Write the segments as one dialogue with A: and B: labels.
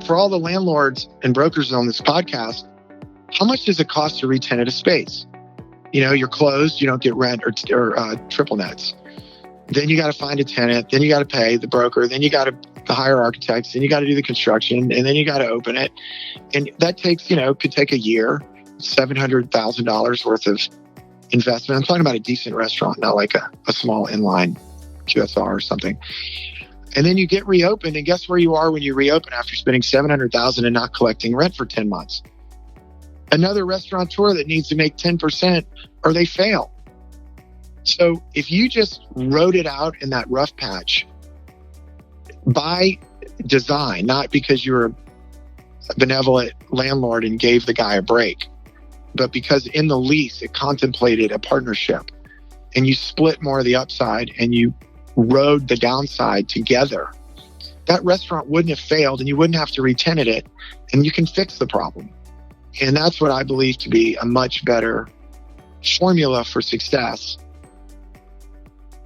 A: for all the landlords and brokers on this podcast, how much does it cost to re-tenant a space? You're closed, you don't get rent or triple nets. Then you got to find a tenant, then you got to pay the broker, then you got to hire architects, then you got to do the construction, and then you got to open it. And that takes, could take a year, $700,000 worth of investment. I'm talking about a decent restaurant, not like a small inline QSR or something. And then you get reopened, and guess where you are when you reopen after spending $700,000 and not collecting rent for 10 months? Another restaurateur that needs to make 10% or they fail. So if you just wrote it out in that rough patch by design, not because you're a benevolent landlord and gave the guy a break, but because in the lease it contemplated a partnership, and you split more of the upside and you rode the downside together, that restaurant wouldn't have failed and you wouldn't have to re-tenant it, and you can fix the problem. And that's what I believe to be a much better formula for success.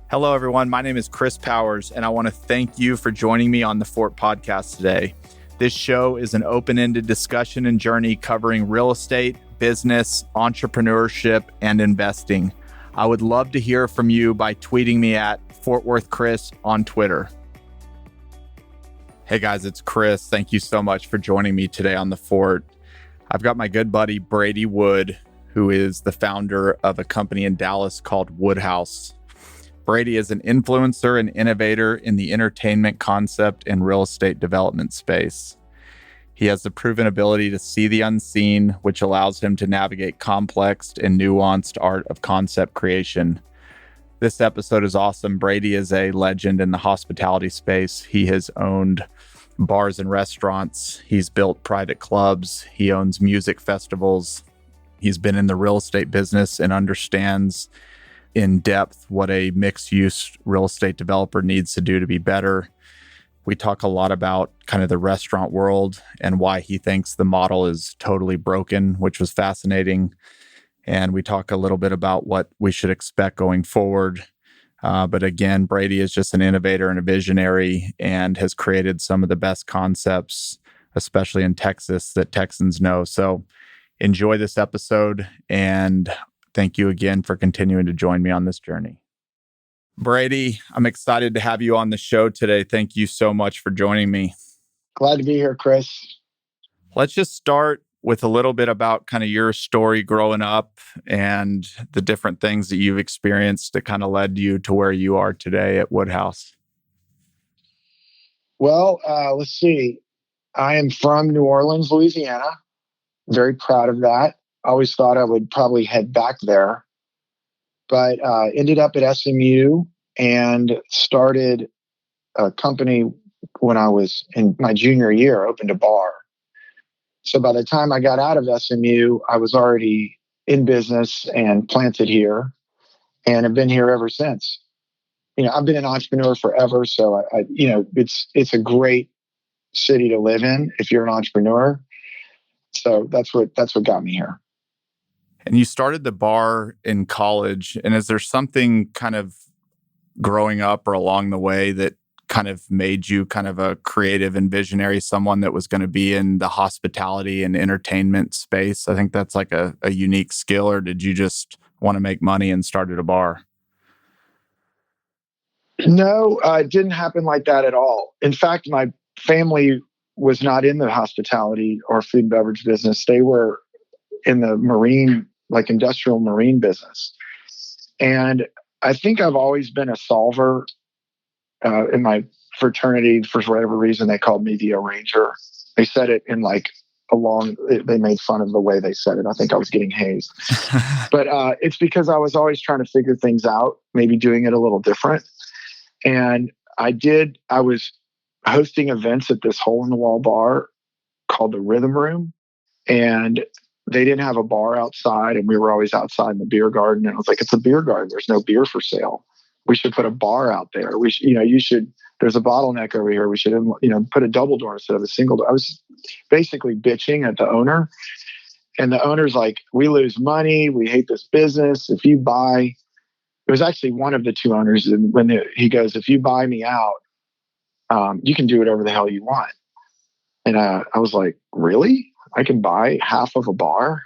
B: Hello, everyone. My name is Chris Powers, and I want to thank you for joining me on the Fort Podcast today. This show is an open-ended discussion and journey covering real estate, business, entrepreneurship, and investing. I would love to hear from you by tweeting me at Fort Worth Chris on Twitter. Hey guys, it's Chris. Thank you so much for joining me today on the Fort. I've got my good buddy Brady Wood, who is the founder of a company in Dallas called Woodhouse. Brady is an influencer and innovator in the entertainment concept and real estate development space. He has the proven ability to see the unseen, which allows him to navigate complex and nuanced art of concept creation. This episode is awesome. Brady is a legend in the hospitality space. He has owned bars and restaurants. He's built private clubs. He owns music festivals. He's been in the real estate business and understands in depth what a mixed-use real estate developer needs to do to be better. We talk a lot about kind of the restaurant world and why he thinks the model is totally broken, which was fascinating. And we talk a little bit about what we should expect going forward. But again, Brady is just an innovator and a visionary and has created some of the best concepts, especially in Texas, that Texans know. So enjoy this episode, and thank you again for continuing to join me on this journey. Brady, I'm excited to have you on the show today. Thank you so much for joining me.
A: Glad to be here, Chris.
B: Let's just start with a little bit about kind of your story growing up and the different things that you've experienced that kind of led you to where you are today at Woodhouse.
A: Well, let's see. I am from New Orleans, Louisiana. Very proud of that. Always thought I would probably head back there, but ended up at SMU and started a company when I was in my junior year, opened a bar. So by the time I got out of SMU, I was already in business and planted here, and have been here ever since. I've been an entrepreneur forever, so it's a great city to live in if you're an entrepreneur. So that's what got me here.
B: And you started the bar in college. And is there something kind of growing up or along the way that kind of made you kind of a creative and visionary, someone that was going to be in the hospitality and entertainment space? I think that's like a unique skill. Or did you just want to make money and started a bar?
A: No, it didn't happen like that at all. In fact, my family was not in the hospitality or food and beverage business. They were in the marine, like industrial marine business. And I think I've always been a solver. In my fraternity, for whatever reason, they called me the arranger. They said it in they made fun of the way they said it. I think I was getting hazed. But it's because I was always trying to figure things out, maybe doing it a little different. And I was hosting events at this hole-in-the-wall bar called the Rhythm Room. And they didn't have a bar outside, and we were always outside in the beer garden. And I was like, it's a beer garden. There's no beer for sale. We should put a bar out there. There's a bottleneck over here. We should, put a double door instead of a single door. I was basically bitching at the owner, and the owner's like, we lose money. We hate this business. If you buy, it was actually one of the two owners. And he goes, if you buy me out, you can do whatever the hell you want. And I was like, really? I can buy half of a bar?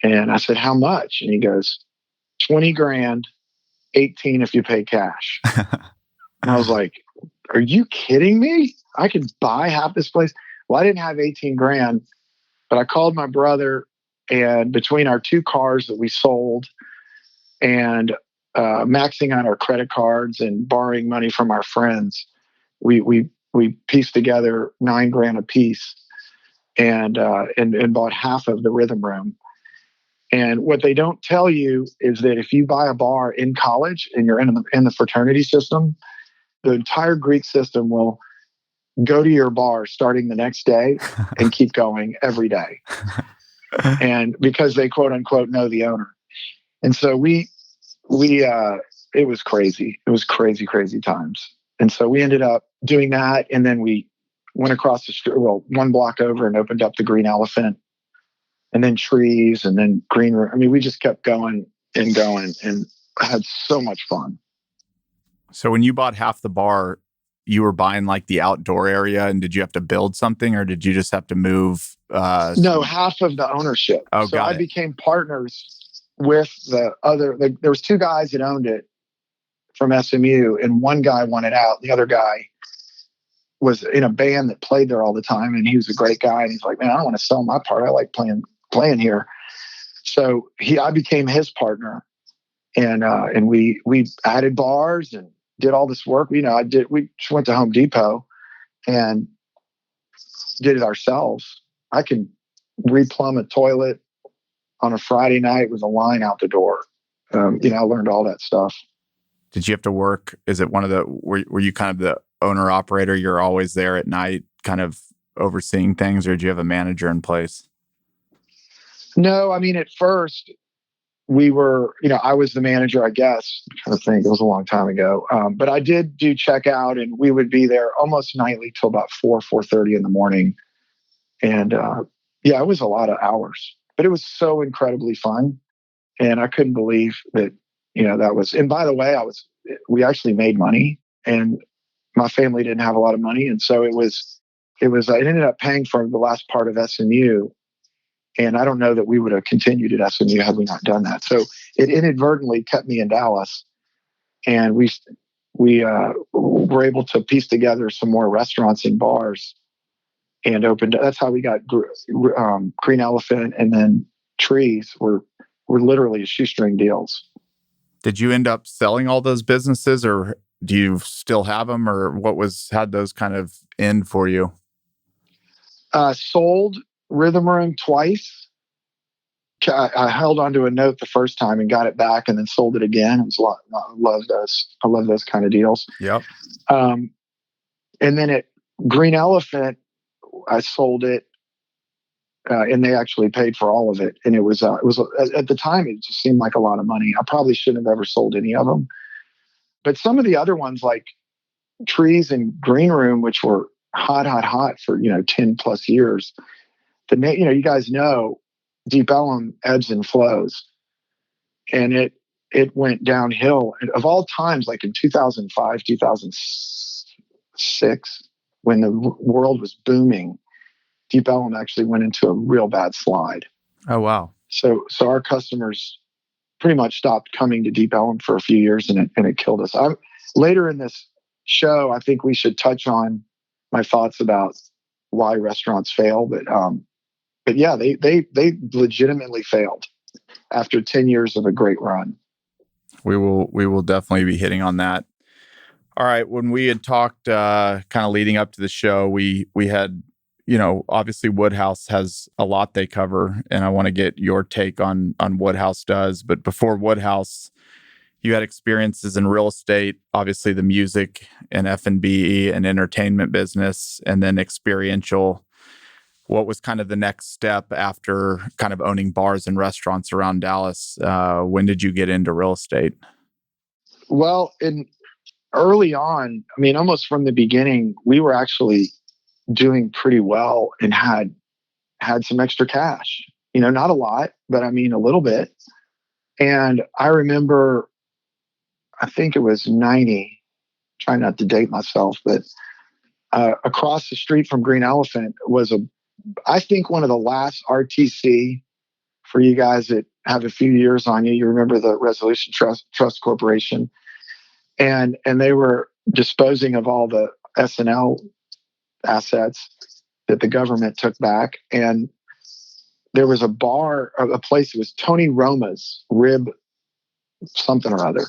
A: And I said, how much? And he goes, 20 grand, 18 if you pay cash. And I was like, are you kidding me? I could buy half this place. Well, I didn't have 18 grand, but I called my brother, and between our 2 cars that we sold and maxing out our credit cards and borrowing money from our friends, we pieced together 9 grand a piece and bought half of the Rhythm Room. And what they don't tell you is that if you buy a bar in college and you're in the fraternity system, the entire Greek system will go to your bar starting the next day and keep going every day. And because they quote unquote know the owner. And so it was crazy. It was crazy times. And so we ended up doing that. And then we went across the street, 1 block over, and opened up the Green Elephant, and then Trees, and then Green Room. I mean, we just kept going and had so much fun.
B: So when you bought half the bar, you were buying like the outdoor area, and did you have to build something, or did you just have to move?
A: No, half of the ownership.
B: Oh,
A: so I became partners with the other. There was 2 guys that owned it from SMU, and one guy wanted out. The other guy was in a band that played there all the time, and he was a great guy. And he's like, man, I don't want to sell my part. I like playing here. So I became his partner, and we added bars and did all this work. We just went to Home Depot and did it ourselves. I could replumb a toilet on a Friday night with a line out the door. I learned all that stuff.
B: Did you have to work? Is it were you kind of the owner operator? You're always there at night, kind of overseeing things, or did you have a manager in place?
A: No, I mean, at first we were, I was the manager, I guess. I'm trying to think. It was a long time ago. But I did do checkout, and we would be there almost nightly till about 4:30 in the morning. And it was a lot of hours, but it was so incredibly fun. And I couldn't believe that, that was, and by the way, we actually made money, and my family didn't have a lot of money. And so it ended up paying for the last part of SMU. And I don't know that we would have continued at SMU had we not done that. So it inadvertently kept me in Dallas, and we were able to piece together some more restaurants and bars, and opened. That's how we got Green Elephant, and then Trees were literally shoestring deals.
B: Did you end up selling all those businesses, or do you still have them, or how'd those kind of end for you?
A: Sold Rhythm Room twice. I held onto a note the first time and got it back, and then sold it again. It was a lot. I love those kind of deals.
B: Yep.
A: And then at Green Elephant, I sold it, and they actually paid for all of it. And it was at the time, it just seemed like a lot of money. I probably shouldn't have ever sold any of them. But some of the other ones, like Trees and Green Room, which were hot for 10 plus years. You guys know Deep Ellum ebbs and flows, and it went downhill. And of all times, like in 2005, 2006, when the world was booming, Deep Ellum actually went into a real bad slide.
B: Oh, wow.
A: So our customers pretty much stopped coming to Deep Ellum for a few years, and it killed us. Later in this show, I think we should touch on my thoughts about why restaurants fail. But yeah, they legitimately failed after 10 years of a great run.
B: We will definitely be hitting on that. All right. When we had talked kind of leading up to the show, we had, obviously Woodhouse has a lot they cover, and I want to get your take on Woodhouse does. But before Woodhouse, you had experiences in real estate, obviously the music and F&B and entertainment business, and then experiential. What was kind of the next step after kind of owning bars and restaurants around Dallas? When did you get into real estate?
A: Well, early on, I mean, almost from the beginning, we were actually doing pretty well and had some extra cash. Not a lot, but I mean a little bit. And I remember, I think it was 90, trying not to date myself, but across the street from Green Elephant was I think one of the last RTC, for you guys that have a few years on you. You remember the Resolution Trust Corporation, and they were disposing of all the S&L assets that the government took back. And there was a bar, a place, it was Tony Roma's Rib something or other.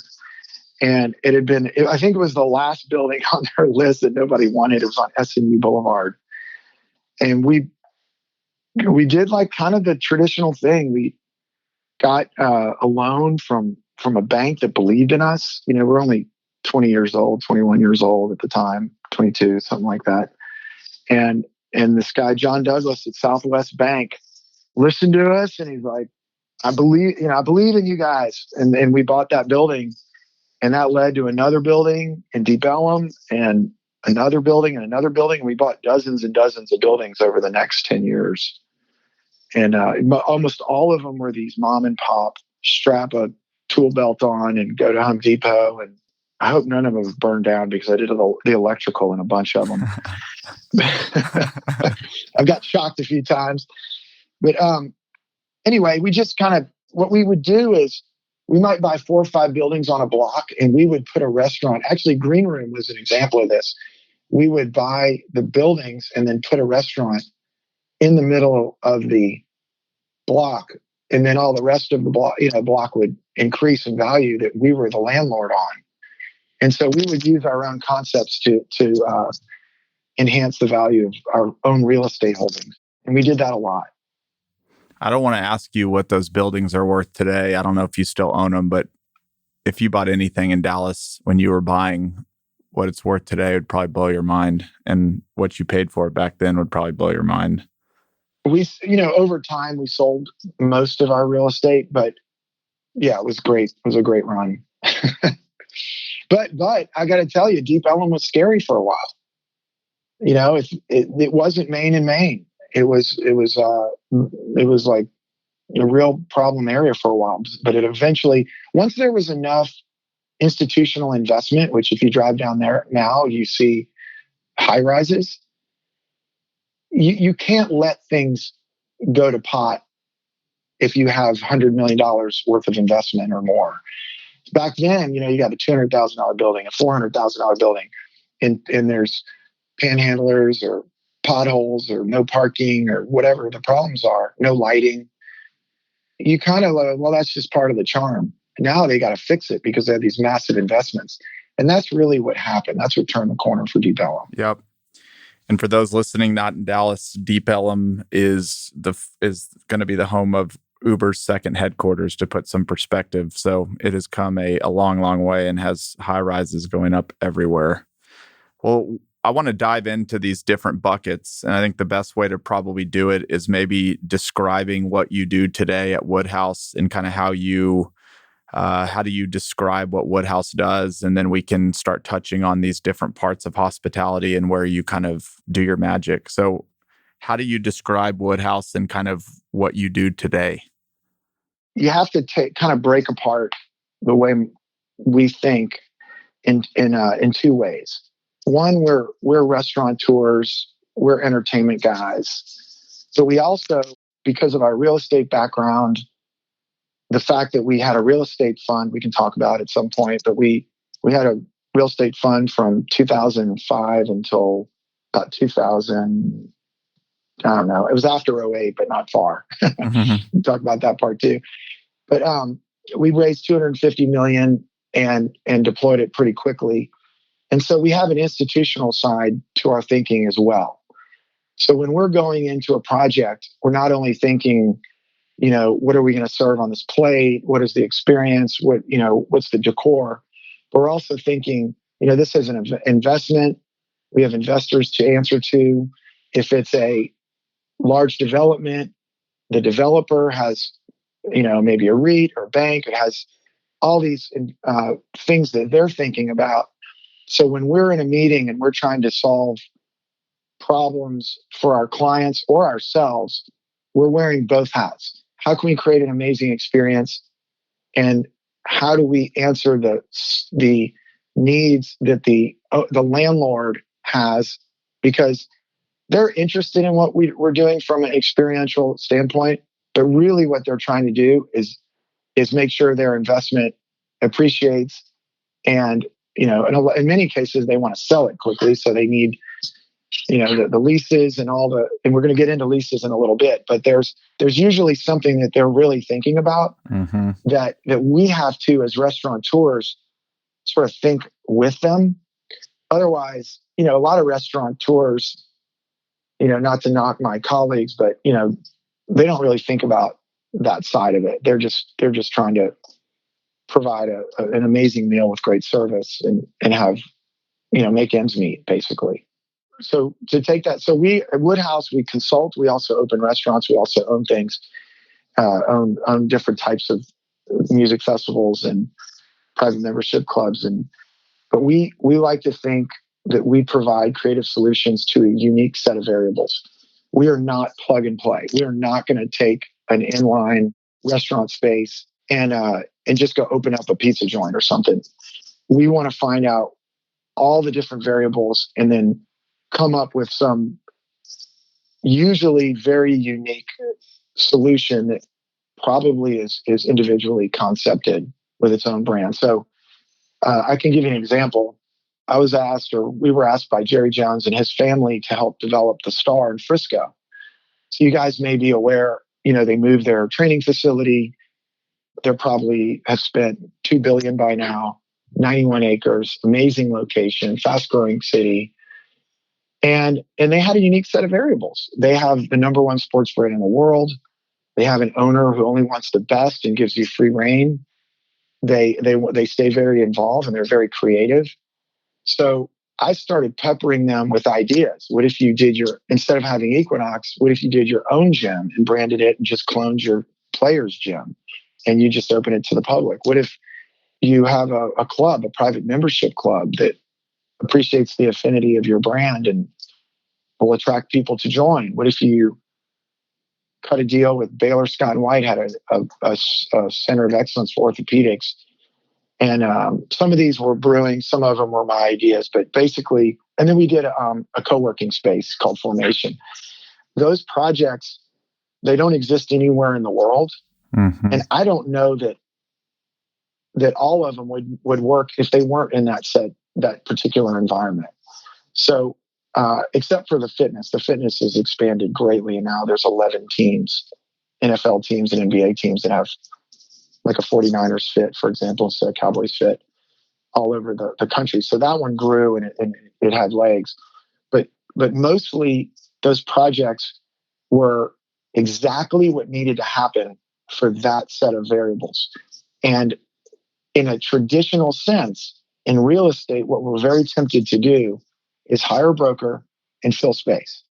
A: And it had been, I think it was the last building on their list that nobody wanted. It was on SMU Boulevard. And we did like kind of the traditional thing. We got a loan from a bank that believed in us. You know, we're only 20 years old, 21 years old at the time, 22, something like that. And this guy, John Douglas at Southwest Bank, listened to us, and he's like, I believe in you guys. And we bought that building, and that led to another building in Deep Ellum and another building and another building. And we bought dozens and dozens of buildings over the next 10 years. And almost all of them were these mom and pop, strap a tool belt on and go to Home Depot. And I hope none of them have burned down, because I did the electrical in a bunch of them. I've got shocked a few times. But anyway, we just kind of, what we would do is we might buy 4 or 5 buildings on a block, and we would put a restaurant. Actually, Green Room was an example of this. We would buy the buildings and then put a restaurant in the middle of the block, and then all the rest of the block would increase in value that we were the landlord on. And so we would use our own concepts to enhance the value of our own real estate holdings. And we did that a lot.
B: I don't want to ask you what those buildings are worth today. I don't know if you still own them, but if you bought anything in Dallas when you were buying, what it's worth today would probably blow your mind. And what you paid for it back then would probably blow your mind.
A: Over time, we sold most of our real estate, but yeah, it was great. It was a great run. But I got to tell you, Deep Ellum was scary for a while. You know, it wasn't Main and Main. It was like a real problem area for a while. But it eventually, once there was enough institutional investment, which if you drive down there now, you see high rises. You can't let things go to pot if you have $100 million worth of investment or more. Back then, you got a $200,000 building, a $400,000 building, and there's panhandlers or potholes or no parking or whatever the problems are, no lighting. You kind of like, well, that's just part of the charm. Now they got to fix it because they have these massive investments. And that's really what happened. That's what turned the corner for Deep Ellum.
B: Yep. And for those listening not in Dallas, Deep Ellum is going to be the home of Uber's second headquarters, to put some perspective. So it has come a long, long way and has high rises going up everywhere. Well, I want to dive into these different buckets. And I think the best way to probably do it is maybe describing what you do today at Woodhouse and kind of how do you describe what Woodhouse does? And then we can start touching on these different parts of hospitality and where you kind of do your magic. So how do you describe Woodhouse and kind of what you do today?
A: You have to kind of break apart the way we think in 2 ways. One, we're restaurateurs, we're entertainment guys. So we also, because of our real estate background, the fact that we had a real estate fund, we can talk about at some point, but we had a real estate fund from 2005 until about 2000. I don't know. It was after 2008, but not far.
B: Mm-hmm.
A: We'll talk about that part too. But we raised $250 million and deployed it pretty quickly. And so we have an institutional side to our thinking as well. So when we're going into a project, we're not only thinking, what are we going to serve on this plate? What is the experience? What's the decor? But we're also thinking, this is an investment. We have investors to answer to. If it's a large development, the developer has, maybe a REIT or a bank. It has all these things that they're thinking about. So when we're in a meeting and we're trying to solve problems for our clients or ourselves, we're wearing both hats. How can we create an amazing experience? And how do we answer the needs that the landlord has because they're interested in what we're doing from an experiential standpoint, but really what they're trying to do is make sure their investment appreciates. And, in many cases, they want to sell it quickly. So they need, the leases and and we're going to get into leases in a little bit, but there's usually something that they're really thinking about that we have to, as restaurateurs, sort of think with them. Otherwise, a lot of restaurateurs, not to knock my colleagues, but, they don't really think about that side of it. They're just trying to provide an amazing meal with great service and have, make ends meet, basically. So to take that, so we at Woodhouse, we consult, we also open restaurants, we also own things, own different types of music festivals and private membership clubs. But we like to think that we provide creative solutions to a unique set of variables. We are not plug and play. We are not going to take an inline restaurant space and just go open up a pizza joint or something. We want to find out all the different variables and then come up with some usually very unique solution that probably is individually concepted with its own brand. So I can give you an example. We were asked by Jerry Jones and his family to help develop the Star in Frisco. So you guys may be aware, they moved their training facility. They probably have spent $2 billion by now, 91 acres, amazing location, fast growing city. And they had a unique set of variables. They have the number one sports brand in the world. They have an owner who only wants the best and gives you free reign. They stay very involved and they're very creative. So I started peppering them with ideas. What if you did instead of having Equinox, what if you did your own gym and branded it and just cloned your player's gym and you just open it to the public? What if you have a club, a private membership club that appreciates the affinity of your brand and will attract people to join? What if you cut a deal with Baylor Scott & White, had a center of excellence for orthopedics? And some of these were brewing, some of them were my ideas, but basically, and then we did a co-working space called Formation. Those projects, they don't exist anywhere in the world. And I don't know that all of them would work if they weren't in that particular environment. So except for the fitness has expanded greatly. And now there's 11 teams, NFL teams and NBA teams that have like a 49ers fit, for example, instead of Cowboys fit all over the country. So that one grew and it had legs. But mostly those projects were exactly what needed to happen for that set of variables. And in a traditional sense, in real estate, what we're very tempted to do is hire a broker and fill space.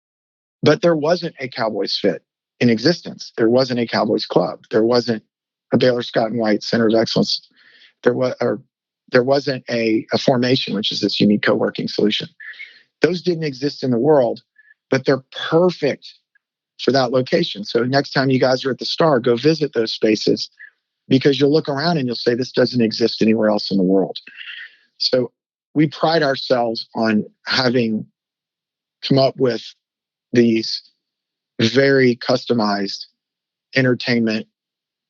A: But there wasn't a Cowboys fit in existence. There wasn't a Cowboys club. There wasn't a Baylor Scott & White Center of Excellence. There wasn't a Formation, which is this unique co-working solution. Those didn't exist in the world, but they're perfect for that location. So next time you guys are at the Star, go visit those spaces, because you'll look around and you'll say, this doesn't exist anywhere else in the world. So we pride ourselves on having come up with these very customized entertainment,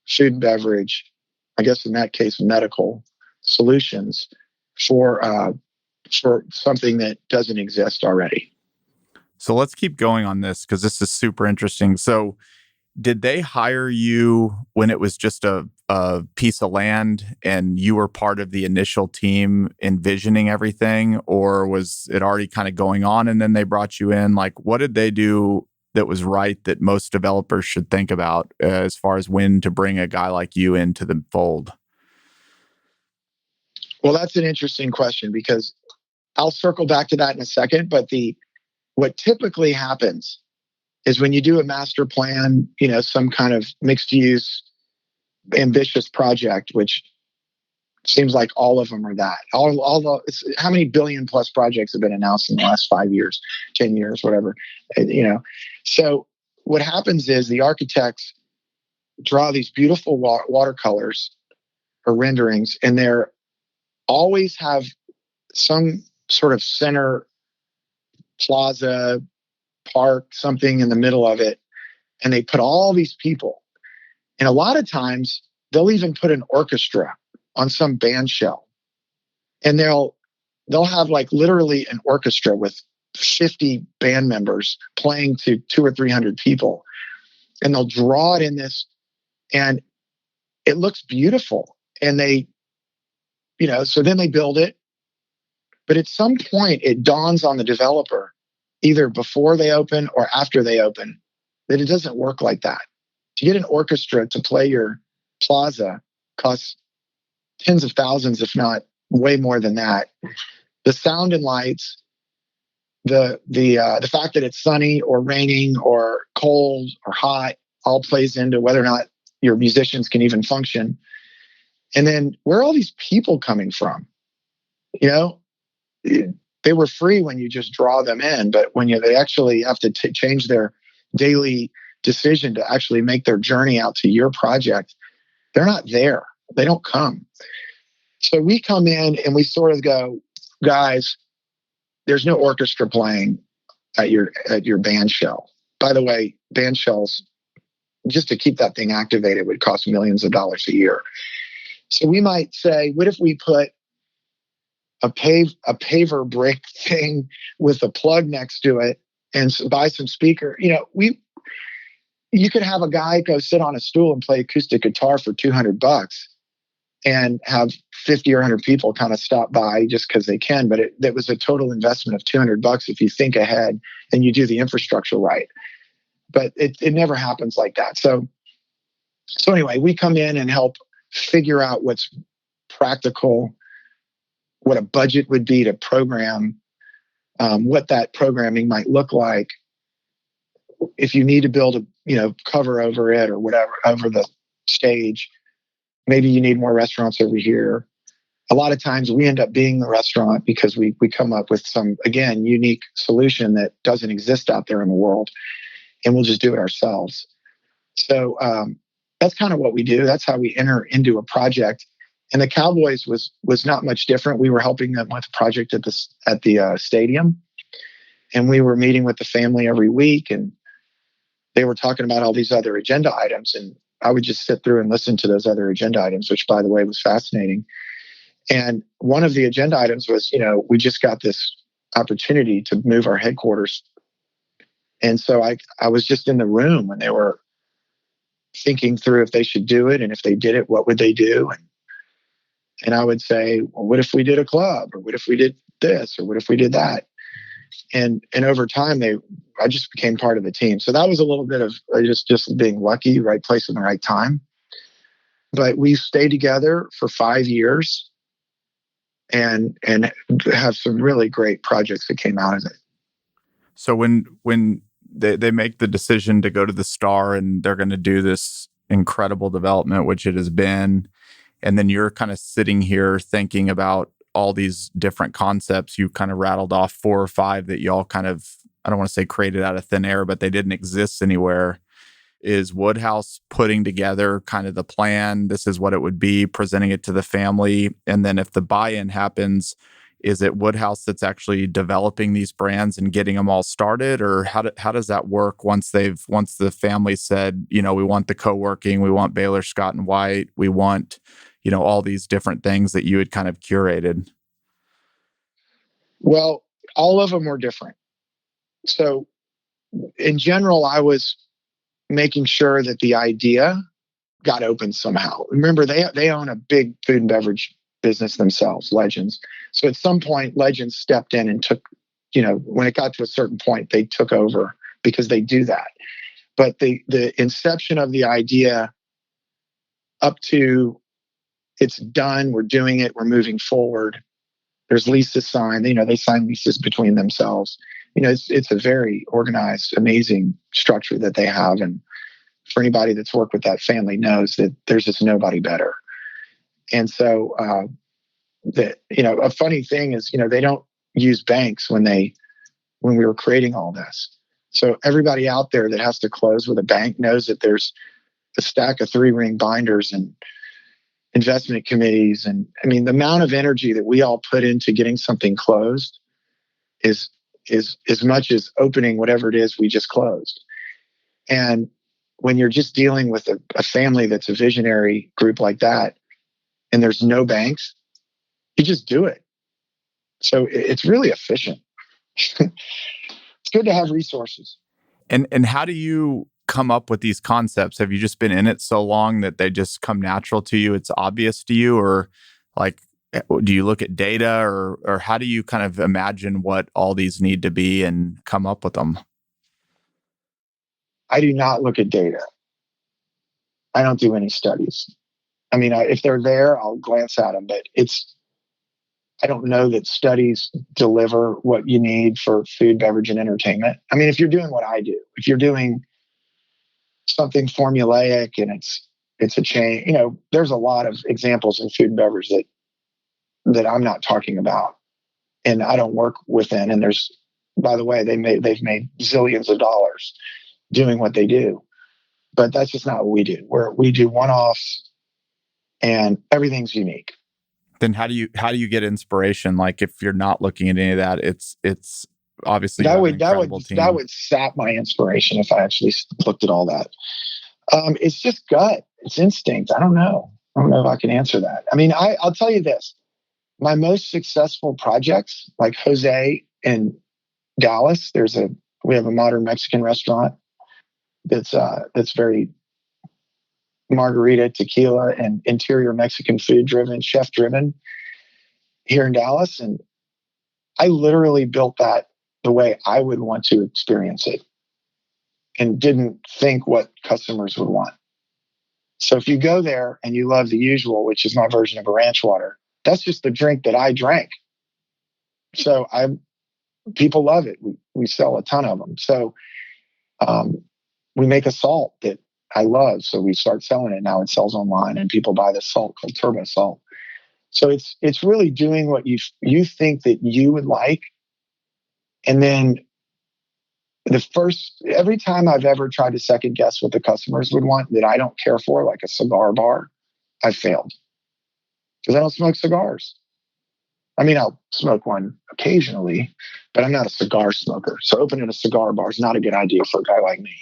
A: food and beverage, I guess in that case, medical solutions for something that doesn't exist already.
B: So let's keep going on this because this is super interesting. So did they hire you when it was just a piece of land and you were part of the initial team envisioning everything, or was it already kind of going on and then they brought you in? Like, what did they do that was right that most developers should think about as far as when to bring a guy like you into the fold?
A: Well, that's an interesting question because I'll circle back to that in a second. But what typically happens is when you do a master plan, some kind of mixed use, ambitious project, which seems like all of them are that. How many billion plus projects have been announced in the last 5 years, 10 years, whatever, So what happens is the architects draw these beautiful watercolors or renderings, and they're always have some sort of center plaza, park, something in the middle of it. And they put all these people. And a lot of times they'll even put an orchestra on some band shell. And they'll have like literally an orchestra with 50 band members playing to 200 or 300 people. And they'll draw it in this, and it looks beautiful. And they, so then they build it. But at some point, it dawns on the developer, either before they open or after they open, that it doesn't work like that. To get an orchestra to play your plaza costs tens of thousands, if not way more than that. The sound and lights, the fact that it's sunny or raining or cold or hot, all plays into whether or not your musicians can even function. And then where are all these people coming from? They were free when you just draw them in, but when they actually have to change their daily decision to actually make their journey out to your project, they're not there. They don't come. So we come in and we sort of go, guys, there's no orchestra playing at your band shell. By the way, band shells, just to keep that thing activated, would cost millions of dollars a year. So we might say, what if we put a paver brick thing with a plug next to it and buy some speaker? You could have a guy go sit on a stool and play acoustic guitar for $200 and have 50 or 100 people kind of stop by just because they can. But that was a total investment of $200 if you think ahead and you do the infrastructure right. But it never happens like that. So anyway, we come in and help figure out what's practical, what a budget would be to program, what that programming might look like. If you need to build a cover over it or whatever, over the stage, maybe you need more restaurants over here. A lot of times we end up being the restaurant because we come up with some, again, unique solution that doesn't exist out there in the world, and we'll just do it ourselves. So that's kind of what we do. That's how we enter into a project. And the Cowboys was not much different. We were helping them with a project at the stadium, and we were meeting with the family every week, and they were talking about all these other agenda items, and I would just sit through and listen to those other agenda items, which, by the way, was fascinating. And one of the agenda items was, we just got this opportunity to move our headquarters. And so I was just in the room when they were thinking through if they should do it, and if they did it, what would they do? And I would say, well, what if we did a club, or what if we did this, or what if we did that? And over time, I just became part of the team. So that was a little bit of just being lucky, right place in the right time. But we stayed together for 5 years and have some really great projects that came out of it.
B: So when they make the decision to go to the Star and they're going to do this incredible development, which it has been, and then you're kind of sitting here thinking about all these different concepts, you kind of rattled off 4 or 5 that y'all kind of, I don't want to say created out of thin air, but they didn't exist anywhere. Is Woodhouse putting together kind of the plan? This is what it would be, presenting it to the family. And then if the buy-in happens, is it Woodhouse that's actually developing these brands and getting them all started? Or how does that work once the family said, we want the co-working, we want Baylor, Scott and White, we want, all these different things that you had kind of curated?
A: Well, all of them were different. So in general, I was making sure that the idea got open somehow. Remember, they own a big food and beverage business themselves, Legends. So at some point, Legends stepped in and took, when it got to a certain point, they took over because they do that. But the inception of the idea up to it's done, we're doing it, we're moving forward. There's leases signed, they sign leases between themselves. It's a very organized, amazing structure that they have. And for anybody that's worked with that family knows that there's just nobody better. And so, a funny thing is, they don't use banks when we were creating all this. So everybody out there that has to close with a bank knows that there's a stack of 3-ring binders and investment committees. And the amount of energy that we all put into getting something closed is is as much as opening whatever it is we just closed. And when you're just dealing with a family that's a visionary group like that, and there's no banks, you just do it. So it's really efficient. It's good to have resources.
B: And how do you come up with these concepts? Have you just been in it so long that they just come natural to you? It's obvious to you, or like, do you look at data, or how do you kind of imagine what all these need to be and come up with them?
A: I do not look at data. I don't do any studies. I mean, if they're there, I'll glance at them, but I don't know that studies deliver what you need for food, beverage, and entertainment. I mean, if you're doing what I do, if you're doing something formulaic and it's a chain, there's a lot of examples in food and beverage that I'm not talking about and I don't work within. And by the way, they've made zillions of dollars doing what they do, but that's just not what we do. We do one-offs and everything's unique.
B: Then how do you get inspiration? Like if you're not looking at any of that, it's obviously
A: that would sap my inspiration if I actually looked at all that. It's just gut. It's instinct. I don't know if I can answer that. I mean, I'll tell you this. My most successful projects, like Jose in Dallas, we have a modern Mexican restaurant that's very margarita, tequila, and interior Mexican food driven, chef driven here in Dallas. And I literally built that the way I would want to experience it and didn't think what customers would want. So if you go there and you love the usual, which is my version of a ranch water, that's just the drink that I drank. So people love it. We sell a ton of them. So we make a salt that I love. So we start selling it. Now it sells online and people buy this salt called turbo salt. So it's really doing what you think that you would like. And then every time I've ever tried to second guess what the customers would want that I don't care for, like a cigar bar, I've failed because I don't smoke cigars. I mean, I'll smoke one occasionally, but I'm not a cigar smoker. So opening a cigar bar is not a good idea for a guy like me.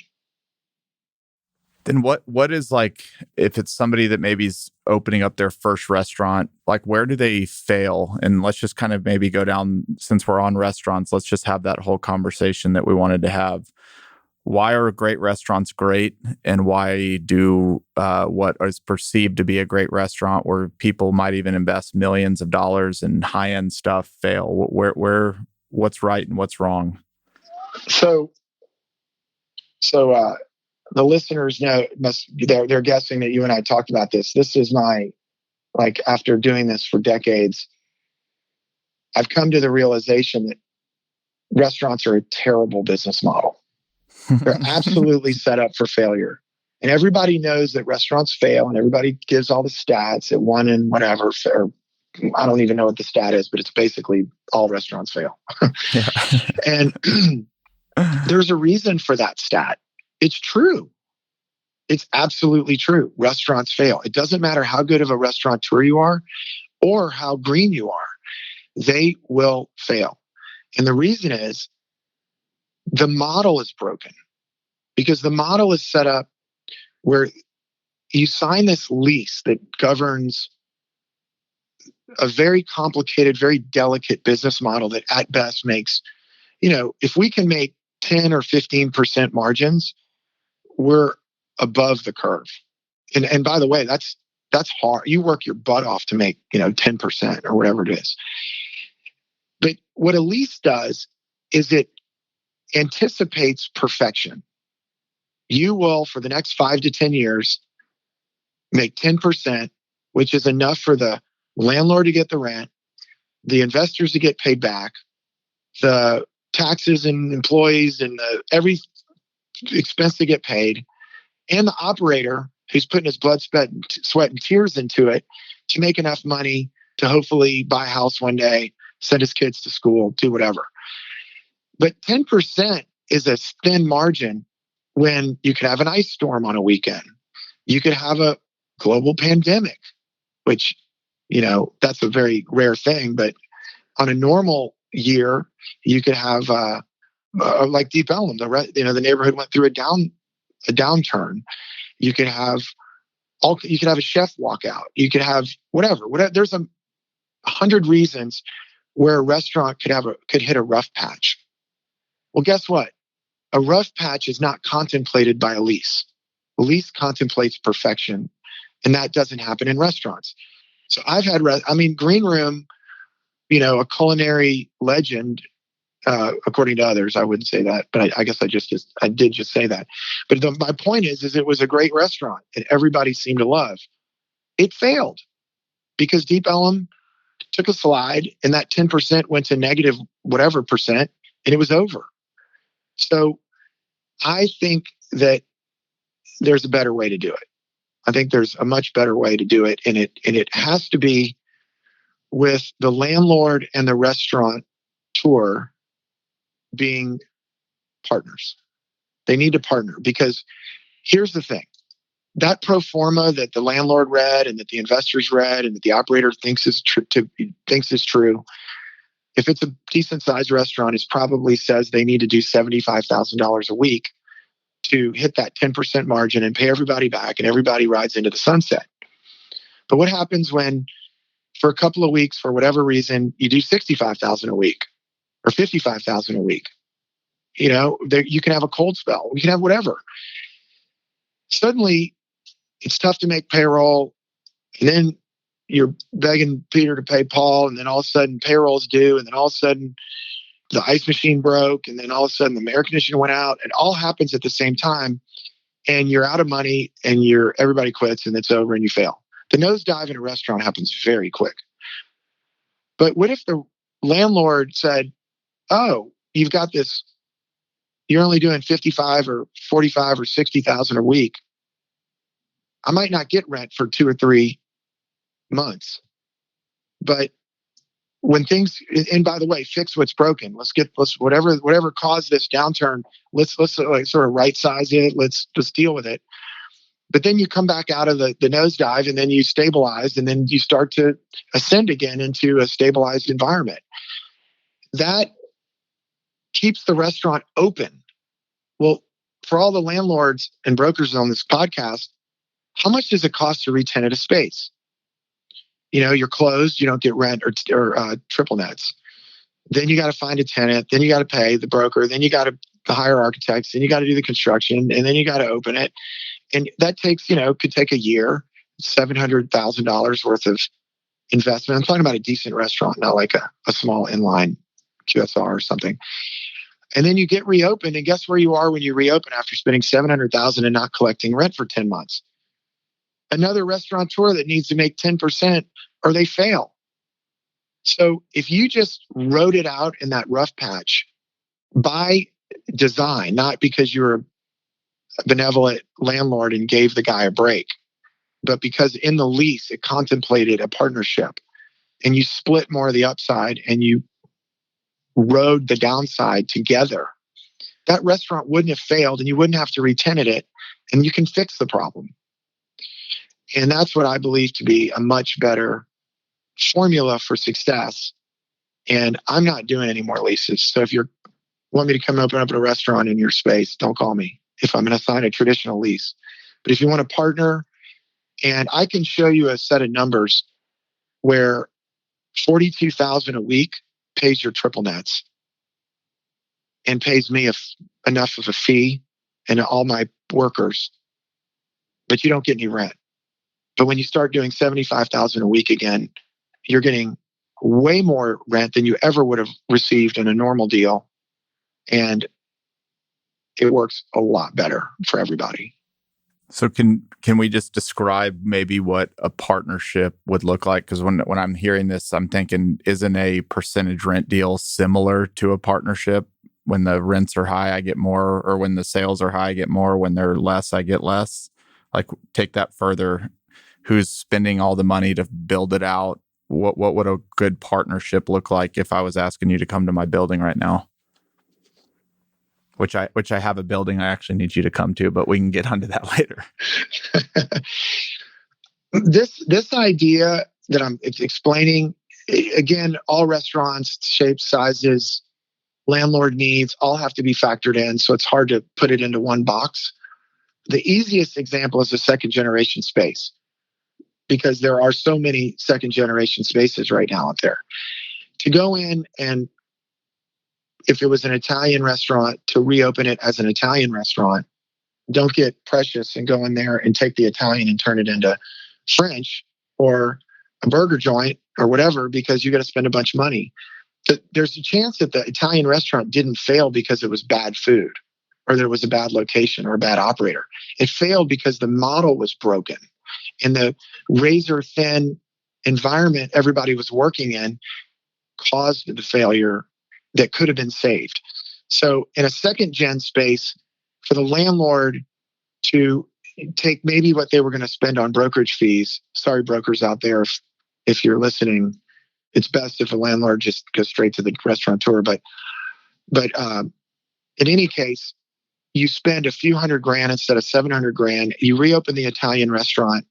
B: Then what is, like, if it's somebody that maybe is opening up their first restaurant, like where do they fail? And let's just kind of maybe go down, since we're on restaurants, let's just have that whole conversation that we wanted to have. Why are great restaurants great? And why do what is perceived to be a great restaurant, where people might even invest millions of dollars in high-end stuff, fail? What's right and what's wrong?
A: So the listeners know, they're guessing that you and I talked about this. This is after doing this for decades, I've come to the realization that restaurants are a terrible business model. They're absolutely set up for failure. And everybody knows that restaurants fail, and everybody gives all the stats at 1 in whatever, or I don't even know what the stat is, but it's basically all restaurants fail. And there's a reason for that stat. It's true. It's absolutely true. Restaurants fail. It doesn't matter how good of a restaurateur you are or how green you are. They will fail. And the reason is the model is broken, because the model is set up where you sign this lease that governs a very complicated, very delicate business model that at best makes, if we can make 10 or 15% margins, we're above the curve. And by the way, that's hard. You work your butt off to make, 10% or whatever it is. But what a lease does is it anticipates perfection. You will, for the next 5 to 10 years, make 10%, which is enough for the landlord to get the rent, the investors to get paid back, the taxes and employees and every expense to get paid, and the operator who's putting his blood, sweat, and tears into it to make enough money to hopefully buy a house one day, send his kids to school, do whatever. But 10% is a thin margin when you could have an ice storm on a weekend. You could have a global pandemic, which, that's a very rare thing. But on a normal, year, you could have like Deep Ellum. The neighborhood went through a downturn. You could have a chef walk out. You could have whatever. There's 100 reasons where a restaurant could hit a rough patch. Well, guess what? A rough patch is not contemplated by a lease. A lease contemplates perfection, and that doesn't happen in restaurants. So I've had, Green Room, a culinary legend, according to others. I wouldn't say that, but I guess I did just say that. But my point is it was a great restaurant and everybody seemed to love. It failed because Deep Ellum took a slide and that 10% went to negative whatever percent and it was over. So I think that there's a better way to do it. I think there's a much better way to do it. And it has to be with the landlord and the restaurateur being partners. They need to partner because here's the thing. That pro forma that the landlord read and that the investors read and that the operator thinks is true, if it's a decent sized restaurant, it probably says they need to do $75,000 a week to hit that 10% margin and pay everybody back and everybody rides into the sunset. But what happens when for a couple of weeks, for whatever reason, you do $65,000 a week or $55,000 a week? You can have a cold spell. You can have whatever. Suddenly, it's tough to make payroll. And then you're begging Peter to pay Paul. And then all of a sudden, payroll's due. And then all of a sudden, the ice machine broke. And then all of a sudden, the air conditioner went out. It all happens at the same time. And you're out of money and everybody quits and it's over and you fail. The nosedive in a restaurant happens very quick. But what if the landlord said, oh, you've got this, you're only doing 55 or 45 or 60,000 a week. I might not get rent for 2 or 3 months. But when things, and by the way, fix what's broken. Let's whatever caused this downturn, let's sort of right size it. Let's deal with it. But then you come back out of the nosedive and then you stabilize and then you start to ascend again into a stabilized environment. That keeps the restaurant open. Well, for all the landlords and brokers on this podcast, how much does it cost to re-tenant a space? You're closed, you don't get rent or triple nets. Then you got to find a tenant, then you got to pay the broker, then you got to hire architects, then you got to do the construction, and then you got to open it. And that takes, could take a year, $700,000 worth of investment. I'm talking about a decent restaurant, not like a small inline QSR or something. And then you get reopened, and guess where you are when you reopen after spending $700,000 and not collecting rent for 10 months? Another restaurateur that needs to make 10% or they fail. So if you just wrote it out in that rough patch by design, not because you're a benevolent landlord and gave the guy a break, but because in the lease it contemplated a partnership and you split more of the upside and you rode the downside together, that restaurant wouldn't have failed and you wouldn't have to re-tenant it and you can fix the problem. And that's what I believe to be a much better formula for success. And I'm not doing any more leases. So if you want me to come open up a restaurant in your space, don't call me if I'm going to sign a traditional lease. But if you want to partner, and I can show you a set of numbers where $42,000 a week pays your triple nets and pays me enough of a fee and all my workers, but you don't get any rent. But when you start doing $75,000 a week again, you're getting way more rent than you ever would have received in a normal deal. And it works a lot better for everybody.
B: So can we just describe maybe what a partnership would look like? Because when I'm hearing this, I'm thinking, isn't a percentage rent deal similar to a partnership? When the rents are high, I get more, or when the sales are high, I get more. When they're less, I get less. Like, take that further. Who's spending all the money to build it out? What would a good partnership look like if I was asking you to come to my building right now? Which I have a building I actually need you to come to, but we can get onto that later.
A: This idea that I'm explaining again, all restaurants, shapes, sizes, landlord needs all have to be factored in. So it's hard to put it into one box. The easiest example is a second generation space, because there are so many second generation spaces right now out there. To go in and, if it was an Italian restaurant, to reopen it as an Italian restaurant, don't get precious and go in there and take the Italian and turn it into French or a burger joint or whatever, because you got to spend a bunch of money. There's a chance that the Italian restaurant didn't fail because it was bad food or there was a bad location or a bad operator. It failed because the model was broken, and the razor thin environment everybody was working in caused the failure that could have been saved. So in a second gen space, for the landlord to take maybe what they were going to spend on brokerage fees, sorry, brokers out there, if you're listening, it's best if a landlord just goes straight to the restaurateur. But in any case, you spend a few $100,000 instead of $700,000. You reopen the Italian restaurant.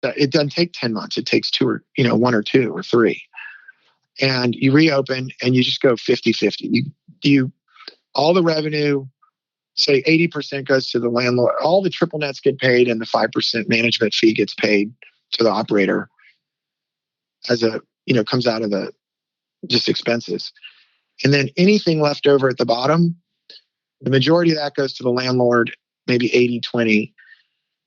A: It doesn't take 10 months. It takes 1 or 2 or 3. And you reopen and you just go 50-50. You all the revenue, say 80% goes to the landlord. All the triple nets get paid, and the 5% management fee gets paid to the operator as comes out of the just expenses. And then anything left over at the bottom, the majority of that goes to the landlord, maybe 80-20,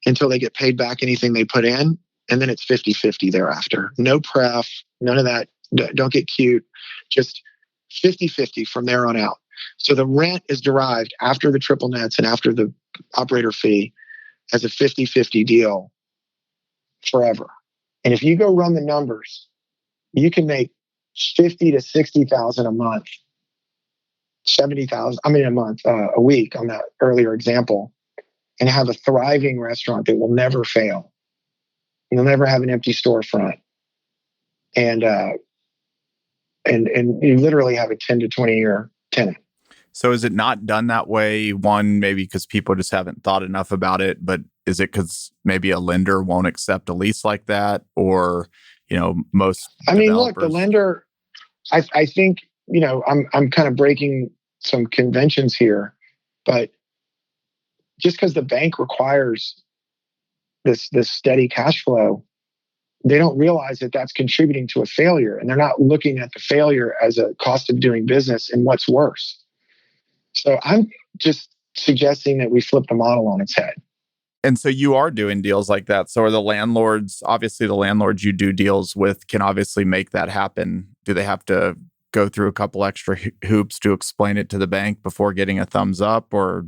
A: until they get paid back anything they put in. And then it's 50-50 thereafter. No pref, none of that. Don't get cute. Just 50-50 from there on out. So the rent is derived after the triple nets and after the operator fee as a 50-50 deal forever. And if you go run the numbers, you can make $50,000 to $60,000 a month, a week on that earlier example, and have a thriving restaurant that will never fail. You'll never have an empty storefront. And you literally have a 10 to 20 year tenant.
B: So is it not done that way? One, maybe because people just haven't thought enough about it, but is it because maybe a lender won't accept a lease like that? Or, most
A: look, the lender, I think, I'm kind of breaking some conventions here, but just because the bank requires this steady cash flow, they don't realize that that's contributing to a failure, and they're not looking at the failure as a cost of doing business and what's worse. So I'm just suggesting that we flip the model on its head.
B: And so you are doing deals like that. So are the landlords, obviously the landlords you do deals with can obviously make that happen. Do they have to go through a couple extra hoops to explain it to the bank before getting a thumbs up? Or,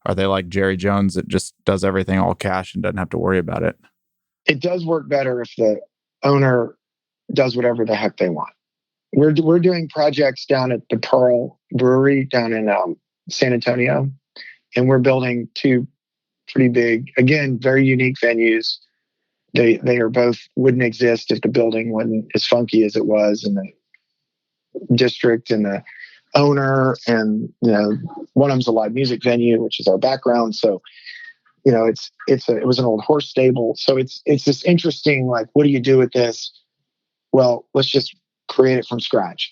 B: are they like Jerry Jones that just does everything all cash and doesn't have to worry about it?
A: It does work better if the owner does whatever the heck they want. We're doing projects down at the Pearl Brewery down in San Antonio, and we're building 2 pretty big, again, very unique venues. They wouldn't exist if the building wasn't as funky as it was, and the district and the owner, and one of them's a live music venue, which is our background. So it was an old horse stable. So it's this interesting, like, what do you do with this? Well, let's just create it from scratch.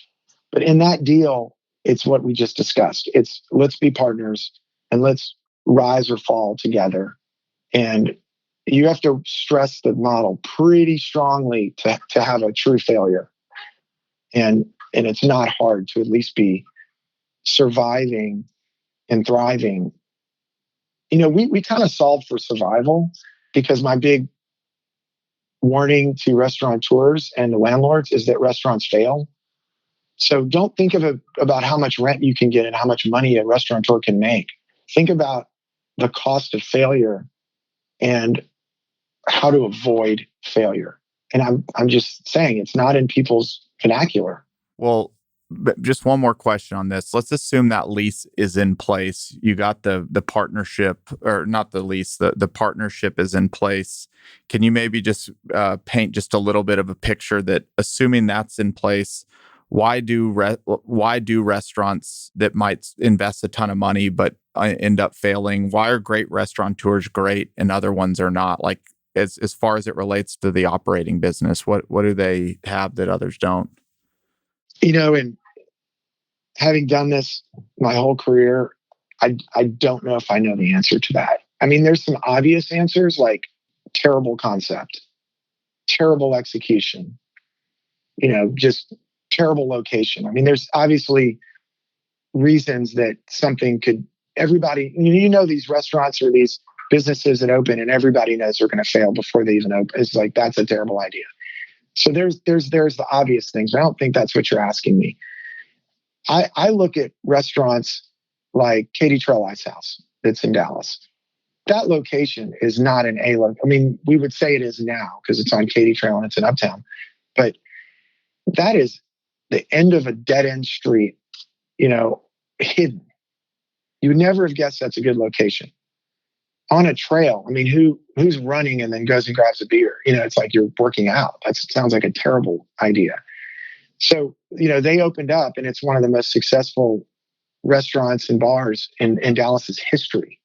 A: But in that deal, it's what we just discussed. It's let's be partners and let's rise or fall together. And you have to stress the model pretty strongly to have a true failure. And it's not hard to at least be surviving and thriving. We kind of solved for survival, because my big warning to restaurateurs and the landlords is that restaurants fail. So don't think about how much rent you can get and how much money a restaurateur can make. Think about the cost of failure and how to avoid failure. And I'm just saying, it's not in people's vernacular.
B: Well, just one more question on this. Let's assume that lease is in place. You got the partnership, or not the lease, the partnership is in place. Can you maybe just paint just a little bit of a picture that, assuming that's in place, why do restaurants that might invest a ton of money but end up failing? Why are great restaurateurs great and other ones are not? Like, as far as it relates to the operating business? What do they have that others don't?
A: And having done this my whole career, I don't know if I know the answer to that. I mean, there's some obvious answers like terrible concept, terrible execution, just terrible location. I mean, there's obviously reasons that something could, everybody, these restaurants or these businesses that open and everybody knows they're going to fail before they even open. It's like, that's a terrible idea. So there's the obvious things. I don't think that's what you're asking me. I look at restaurants like Katie Trelli's house that's in Dallas. That location is not an A-location. I mean, we would say it is now because it's on Katy Trail and it's in Uptown. But that is the end of a dead-end street, hidden. You would never have guessed that's a good location. On a trail, I mean, who's running and then goes and grabs a beer? It's like you're working out. That sounds like a terrible idea. So, they opened up and it's one of the most successful restaurants and bars in Dallas's history.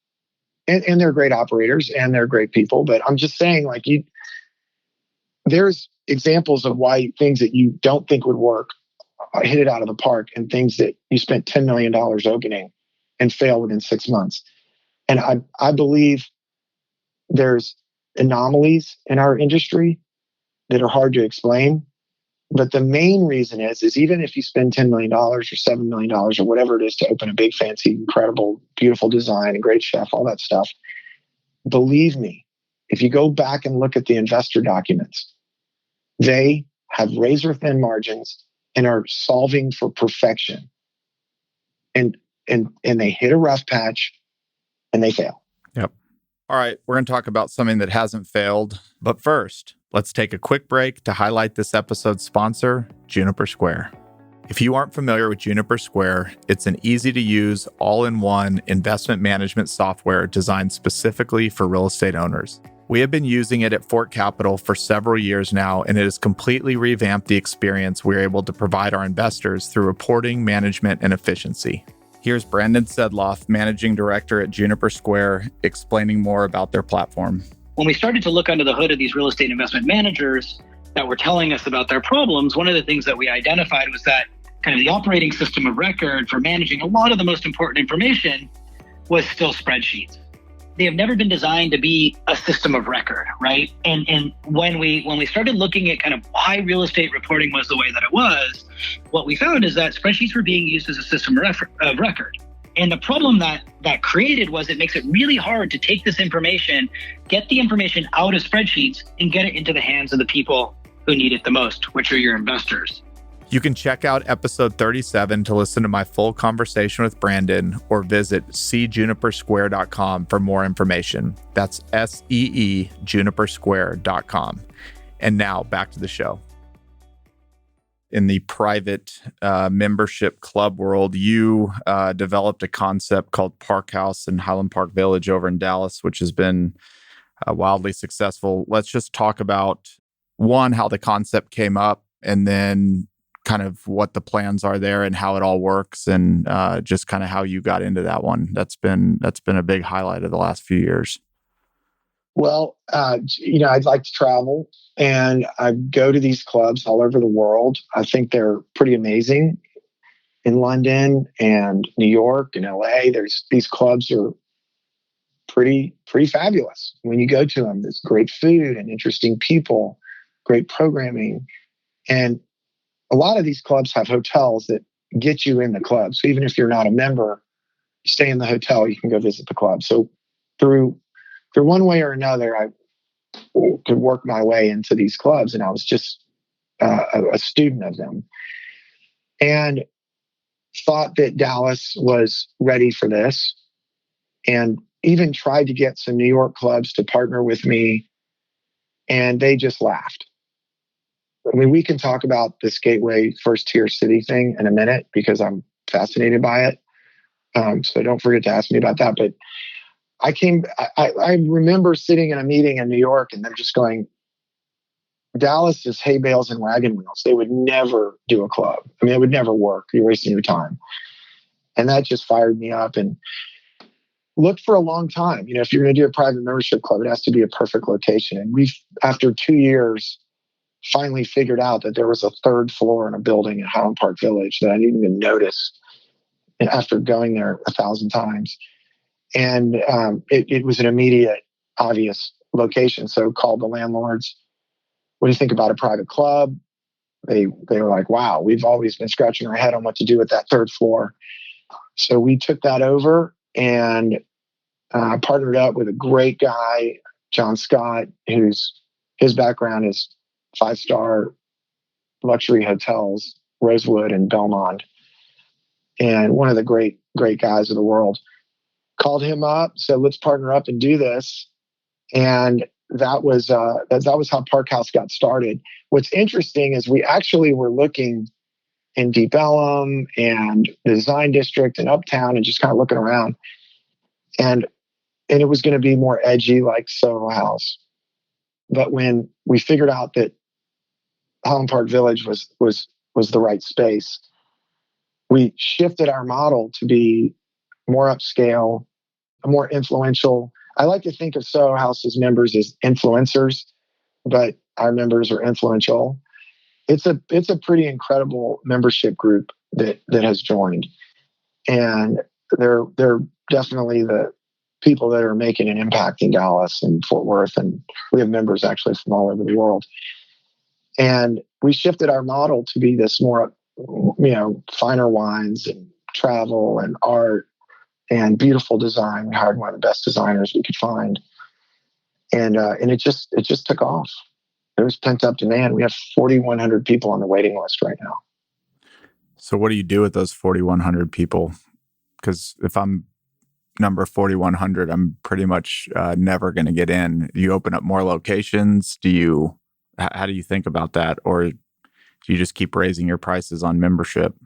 A: And they're great operators and they're great people. But I'm just saying, like, there's examples of why things that you don't think would work hit it out of the park, and things that you spent $10 million opening and fail within 6 months. And I believe there's anomalies in our industry that are hard to explain. But the main reason is even if you spend $10 million or $7 million or whatever it is to open a big, fancy, incredible, beautiful design, a great chef, all that stuff, believe me, if you go back and look at the investor documents, they have razor thin margins and are solving for perfection. And they hit a rough patch and they fail.
B: Yep. All right, we're going to talk about something that hasn't failed. But first, let's take a quick break to highlight this episode's sponsor, Juniper Square. If you aren't familiar with Juniper Square, it's an easy-to-use, all-in-one investment management software designed specifically for real estate owners. We have been using it at Fort Capital for several years now, and it has completely revamped the experience we're able to provide our investors through reporting, management, and efficiency. Here's Brandon Sedloff, Managing Director at Juniper Square, explaining more about their platform.
C: When we started to look under the hood of these real estate investment managers that were telling us about their problems, one of the things that we identified was that kind of the operating system of record for managing a lot of the most important information was still spreadsheets. They have never been designed to be a system of record, right? And when we started looking at kind of why real estate reporting was the way that it was, what we found is that spreadsheets were being used as a system of record. And the problem that created was it makes it really hard to take this information, get the information out of spreadsheets, and get it into the hands of the people who need it the most, which are your investors.
B: You can check out episode 37 to listen to my full conversation with Brandon, or visit seejunipersquare.com for more information. That's SEE junipersquare.com. And now back to the show. In the private membership club world, you developed a concept called Park House in Highland Park Village over in Dallas, which has been wildly successful. Let's just talk about, one, how the concept came up, and then kind of what the plans are there and how it all works, and just kind of how you got into that one. That's been a big highlight of the last few years.
A: Well, I'd like to travel, and I go to these clubs all over the world. I think they're pretty amazing. In London and New York and LA, these clubs are pretty fabulous. When you go to them, there's great food and interesting people, great programming. And a lot of these clubs have hotels that get you in the club. So even if you're not a member, you stay in the hotel, you can go visit the club. So through one way or another, I could work my way into these clubs, and I was just a student of them, and thought that Dallas was ready for this, and even tried to get some New York clubs to partner with me, and they just laughed. I mean, we can talk about this Gateway first tier city thing in a minute because I'm fascinated by it. So don't forget to ask me about that. But I remember sitting in a meeting in New York and them just going, Dallas is hay bales and wagon wheels. They would never do a club. I mean, it would never work. You're wasting your time. And that just fired me up. And looked for a long time. If you're going to do a private membership club, it has to be a perfect location. And we've, after 2 years, finally figured out that there was a third floor in a building in Highland Park Village that I didn't even notice after going there 1,000 times. And it was an immediate, obvious location. So called the landlords. What do you think about a private club? They were like, wow, we've always been scratching our head on what to do with that third floor. So we took that over and partnered up with a great guy, John Scott, his background is 5-star luxury hotels, Rosewood and Belmont, and one of the great guys of the world. Called him up, said, let's partner up and do this. And that was how Park House got started. What's interesting is we actually were looking in Deep Ellum and the Design District and Uptown and just kind of looking around. And it was going to be more edgy like Soho House. But when we figured out that Highland Park Village was the right space, we shifted our model to be more upscale, more influential. I like to think of Soho House's members as influencers, but our members are influential. It's a pretty incredible membership group that has joined, and they're definitely the people that are making an impact in Dallas and Fort Worth, and we have members actually from all over the world. And we shifted our model to be this more, finer wines and travel and art and beautiful design. We hired one of the best designers we could find, and it just took off. There was pent up demand. We have 4,100 people on the waiting list right now.
B: So what do you do with those 4,100 people? Because if I'm number 4,100, I'm pretty much never going to get in. You open up more locations? How do you think about that? Or do you just keep raising your prices on membership?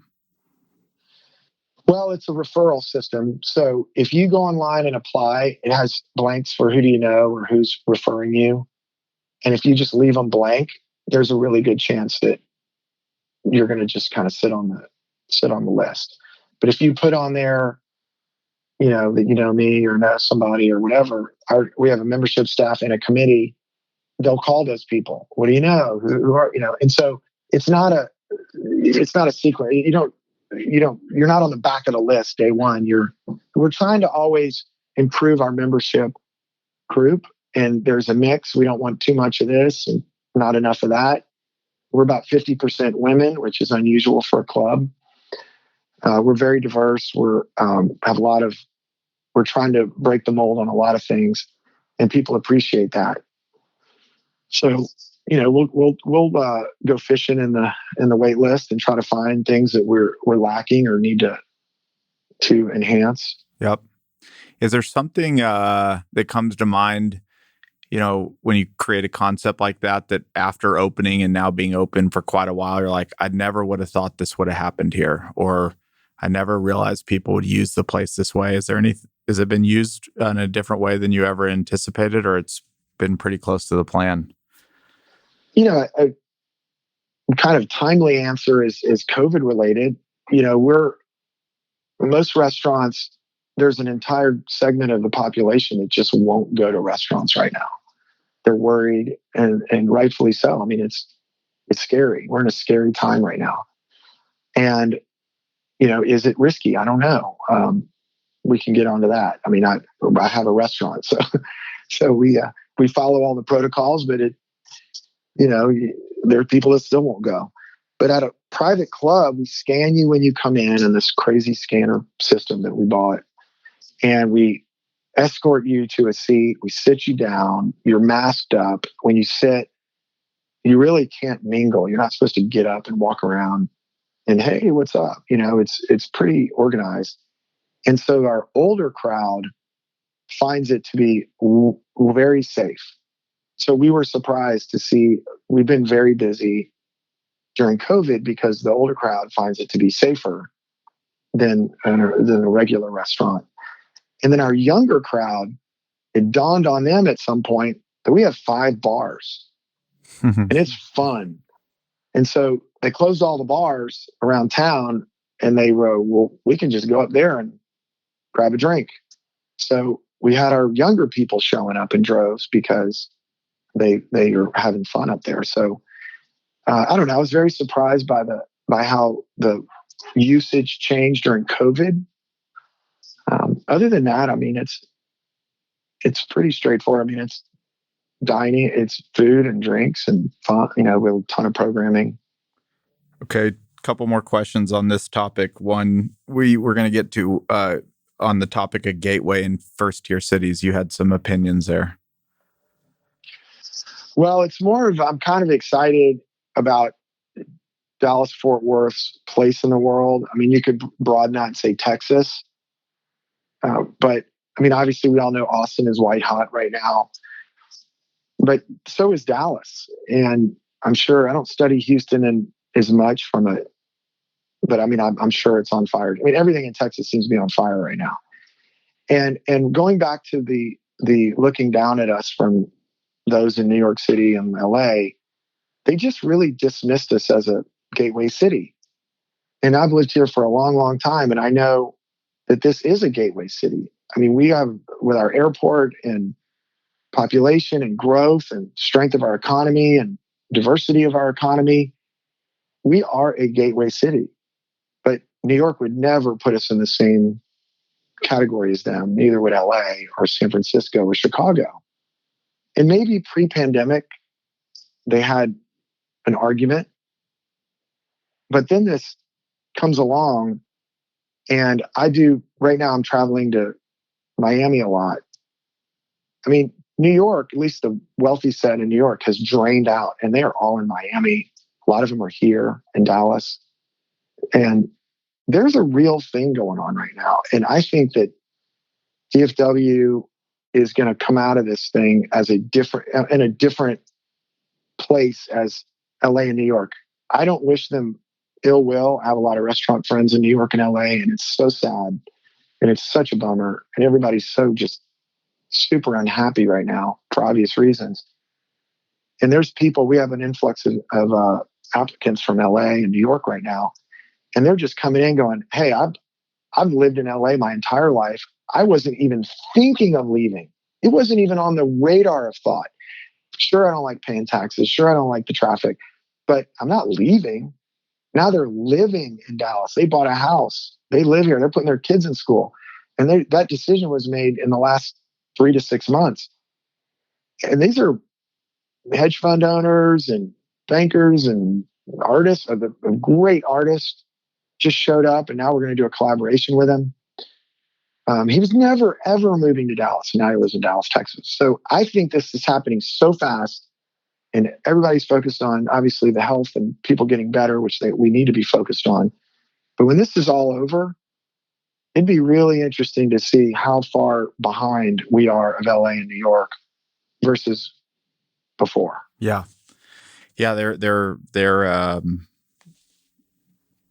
A: Well, it's a referral system. So if you go online and apply, it has blanks for who do you know or who's referring you. And if you just leave them blank, there's a really good chance that you're going to just kind of sit on the list. But if you put on there, that you know me or know somebody or whatever, we have a membership staff and a committee. They'll call those people. What do you know? Who are And so it's not a secret. You're not on the back of the list day one. We're trying to always improve our membership group, and there's a mix. We don't want too much of this and not enough of that. We're about 50% women, which is unusual for a club. We're very diverse. We're trying to break the mold on a lot of things, and people appreciate that. So, we'll go fishing in the wait list and try to find things that we're lacking or need to enhance.
B: Yep. Is there something that comes to mind, when you create a concept like that after opening and now being open for quite a while, you're like, I never would have thought this would have happened here, or I never realized people would use the place this way. Has it been used in a different way than you ever anticipated, or it's been pretty close to the plan?
A: A kind of timely answer is COVID related. Most restaurants, there's an entire segment of the population that just won't go to restaurants right now. They're worried, and rightfully so. I mean, it's scary. We're in a scary time right now. And, is it risky? I don't know. We can get onto that. I mean, I have a restaurant, so we follow all the protocols, but there are people that still won't go. But at a private club, we scan you when you come in this crazy scanner system that we bought. And we escort you to a seat. We sit you down. You're masked up. When you sit, you really can't mingle. You're not supposed to get up and walk around and, hey, what's up? It's pretty organized. And so our older crowd finds it to be very safe. So we were surprised to see, we've been very busy during COVID because the older crowd finds it to be safer than a regular restaurant. And then our younger crowd, it dawned on them at some point that we have 5 bars and it's fun. And so they closed all the bars around town and they wrote, well, we can just go up there and grab a drink. So we had our younger people showing up in droves because they are having fun up there. So I don't know. I was very surprised by how the usage changed during COVID. Other than that, I mean, it's pretty straightforward. I mean, it's dining, it's food and drinks and fun. You know, with a ton of programming.
B: Okay, couple more questions on this topic. One, we're going to get to on the topic of gateway and first tier cities. You had some opinions there.
A: Well, it's more of I'm kind of excited about Dallas Fort Worth's place in the world. I mean, you could broaden that and say Texas, but I mean, obviously, we all know Austin is white hot right now, but so is Dallas, and I'm sure I don't study Houston as much but I mean, I'm sure it's on fire. I mean, everything in Texas seems to be on fire right now, and going back to the looking down at us from those in New York City and LA, they just really dismissed us as a gateway city. And I've lived here for a long, long time. And I know that this is a gateway city. I mean, we have, with our airport and population and growth and strength of our economy and diversity of our economy, we are a gateway city. But New York would never put us in the same category as them. Neither would LA or San Francisco or Chicago. And maybe pre-pandemic, they had an argument. But then this comes along, and right now I'm traveling to Miami a lot. I mean, New York, at least the wealthy set in New York, has drained out, and they are all in Miami. A lot of them are here in Dallas. And there's a real thing going on right now. And I think that DFW is going to come out of this thing in a different place as LA and New York. I don't wish them ill will. I have a lot of restaurant friends in New York and LA, and it's so sad. And it's such a bummer. And everybody's so just super unhappy right now for obvious reasons. And there's people, we have an influx of applicants from LA and New York right now. And they're just coming in going, hey, I've lived in LA my entire life. I wasn't even thinking of leaving. It wasn't even on the radar of thought. Sure, I don't like paying taxes. Sure, I don't like the traffic, but I'm not leaving. Now they're living in Dallas. They bought a house. They live here. They're putting their kids in school. And that decision was made in the last 3 to 6 months. And these are hedge fund owners and bankers and artists, great artists, just showed up, and now we're going to do a collaboration with him. He was never, ever moving to Dallas. Now he lives in Dallas, Texas. So I think this is happening so fast, and everybody's focused on, obviously, the health and people getting better, which we need to be focused on. But when this is all over, it'd be really interesting to see how far behind we are of LA and New York versus before.
B: Yeah. Yeah, they're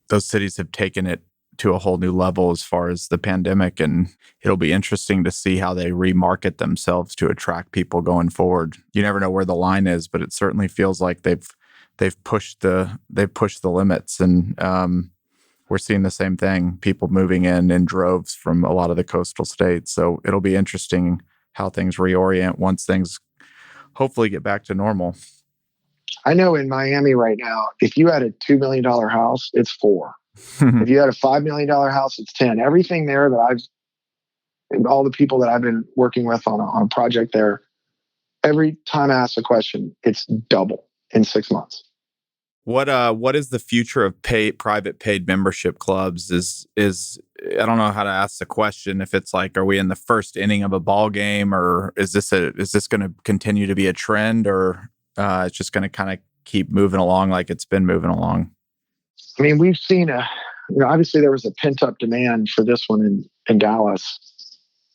B: those cities have taken it to a whole new level as far as the pandemic, and it'll be interesting to see how they remarket themselves to attract people going forward. You never know where the line is, but it certainly feels like they've pushed the limits, and we're seeing the same thing. People moving in droves from a lot of the coastal states. So it'll be interesting how things reorient once things hopefully get back to normal.
A: I know in Miami right now, if you had a $2 million house, it's 4. If you had a $5 million house, it's 10. Everything there all the people that I've been working with on a project there, every time I ask a question, it's double in 6 months.
B: What is the future of private paid membership clubs? Is I don't know how to ask the question. If it's like, are we in the first inning of a ball game, or is this going to continue to be a trend, or it's just going to kind of keep moving along like it's been moving along?
A: I mean, we've seen obviously there was a pent up demand for this one in Dallas.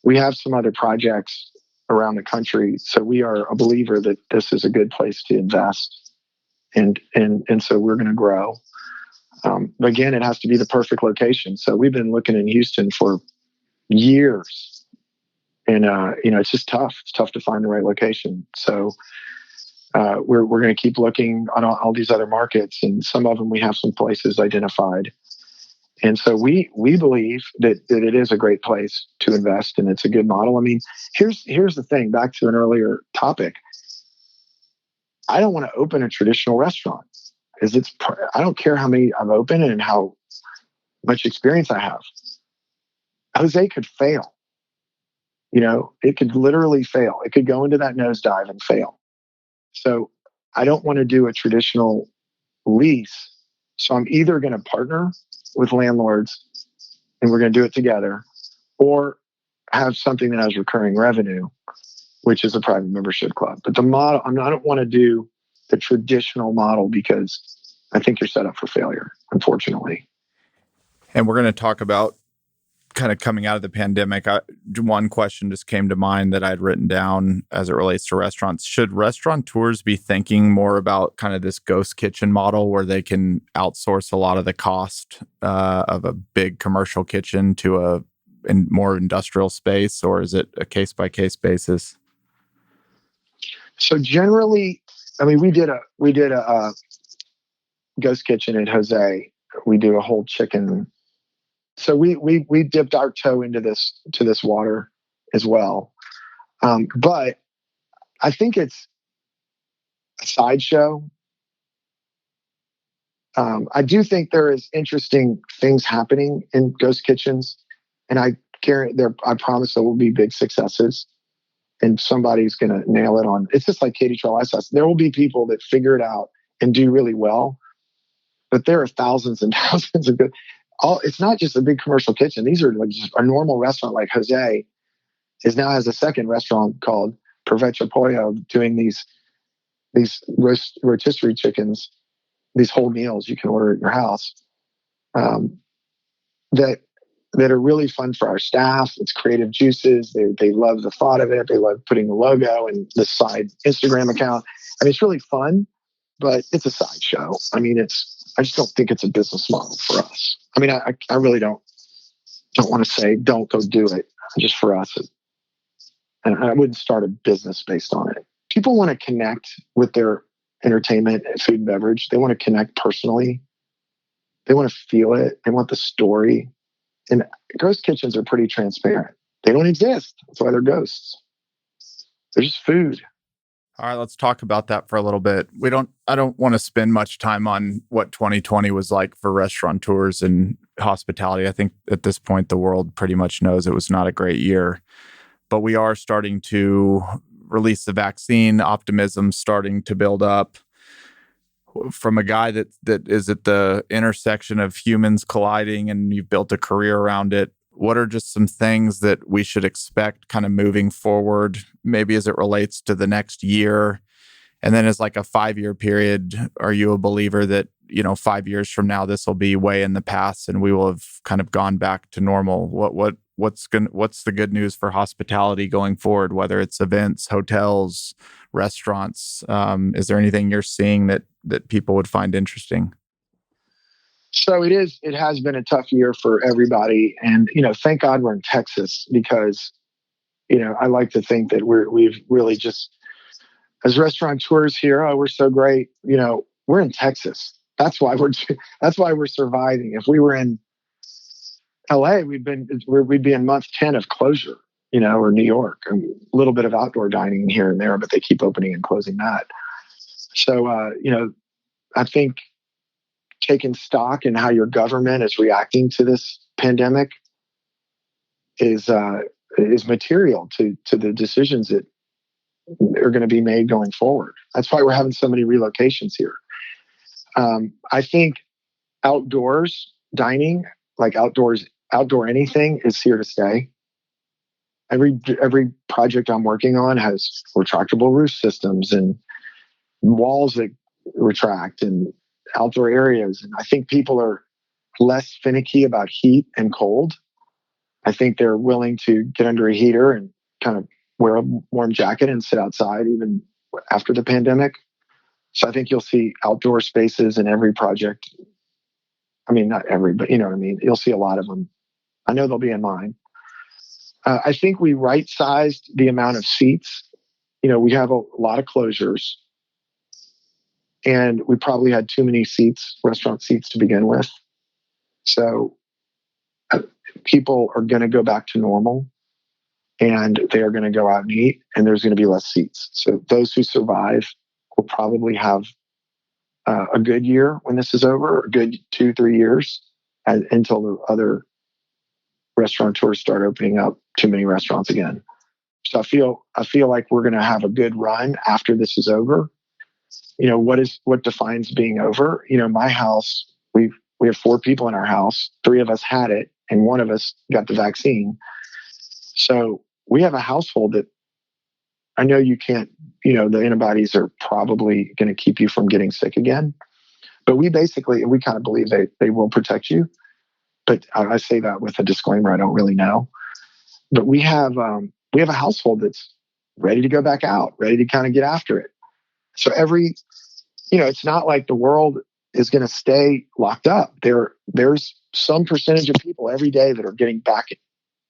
A: We have some other projects around the country, so we are a believer that this is a good place to invest, and so we're going to grow. But again, it has to be the perfect location. So we've been looking in Houston for years, and it's just tough. It's tough to find the right location. So we're going to keep looking on all these other markets, and some of them we have some places identified. And so we believe that it is a great place to invest, and it's a good model. I mean, here's the thing, back to an earlier topic. I don't want to open a traditional restaurant because I don't care how many I've opened and how much experience I have. Jose could fail. It could literally fail. It could go into that nosedive and fail. So I don't want to do a traditional lease. So I'm either going to partner with landlords and we're going to do it together, or have something that has recurring revenue, which is a private membership club. But the model, I don't want to do the traditional model because I think you're set up for failure, unfortunately.
B: And we're going to talk about kind of coming out of the pandemic. One question just came to mind that I'd written down as it relates to restaurants. Should restaurateurs be thinking more about kind of this ghost kitchen model where they can outsource a lot of the cost of a big commercial kitchen to a more industrial space, or is it a case-by-case basis?
A: So generally, I mean, we did a ghost kitchen at Jose. We do a whole chicken. So we dipped our toe into this water as well. But I think it's a sideshow. I do think there is interesting things happening in ghost kitchens, and I promise there will be big successes, and somebody's going to nail it on. It's just like Katie Trail SS. There will be people that figure it out and do really well, but there are thousands and thousands of good. It's not just a big commercial kitchen. These are like just a normal restaurant. Like Jose now has a second restaurant called Provecho Pollo, doing these rotisserie chickens, these whole meals you can order at your house, that are really fun for our staff. It's creative juices. They love the thought of it. They love putting the logo and the side Instagram account. I mean, it's really fun, but it's a sideshow. I mean, I just don't think it's a business model for us. I mean, I really don't want to say don't go do it. Just for us, and I wouldn't start a business based on it. People want to connect with their entertainment and food and beverage. They want to connect personally. They want to feel it. They want the story. And ghost kitchens are pretty transparent. They don't exist. That's why they're ghosts. They're just food.
B: All right, let's talk about that for a little bit. I don't want to spend much time on what 2020 was like for restaurateurs and hospitality. I think at this point, the world pretty much knows it was not a great year, but we are starting to release the vaccine, optimism starting to build up. From a guy that is at the intersection of humans colliding and you've built a career around it, what are just some things that we should expect kind of moving forward, maybe as it relates to the next year? And then as like a 5-year period, are you a believer that, 5 years from now, this will be way in the past and we will have kind of gone back to normal? What's the good news for hospitality going forward, whether it's events, hotels, restaurants? Is there anything you're seeing that people would find interesting?
A: So it has been a tough year for everybody. And, thank God we're in Texas because, I like to think that we've really just, as restaurateurs here, we're so great. We're in Texas. That's why we're surviving. If we were in LA, we'd be in month 10 of closure, or New York, a little bit of outdoor dining here and there, but they keep opening and closing that. So, I think taking stock in how your government is reacting to this pandemic is material to the decisions that are going to be made going forward. That's why we're having so many relocations here. I think outdoors dining, like outdoor anything, is here to stay. Every project I'm working on has retractable roof systems and walls that retract and outdoor areas. And I think people are less finicky about heat and cold. I think they're willing to get under a heater and kind of wear a warm jacket and sit outside even after the pandemic. So I think you'll see outdoor spaces in every project. I mean, not every, but you know what I mean? You'll see a lot of them. I know they'll be in mine. I think we right-sized the amount of seats. We have a lot of closures. And we probably had too many seats, restaurant seats to begin with. So people are going to go back to normal, and they are going to go out and eat, and there's going to be less seats. So those who survive will probably have a good year when this is over, a good 2-3 years, until the other restaurateurs start opening up too many restaurants again. So I feel like we're going to have a good run after this is over. You know, what defines being over? You know, my house, we have 4 people in our house. 3 of us had it, and 1 of us got the vaccine. So we have a household that I know you can't, you know, the antibodies are probably going to keep you from getting sick again. But we kind of believe they will protect you. But I say that with a disclaimer. I don't really know. But we have a household that's ready to go back out, ready to kind of get after it. So it's not like the world is going to stay locked up. There's some percentage of people every day that are getting back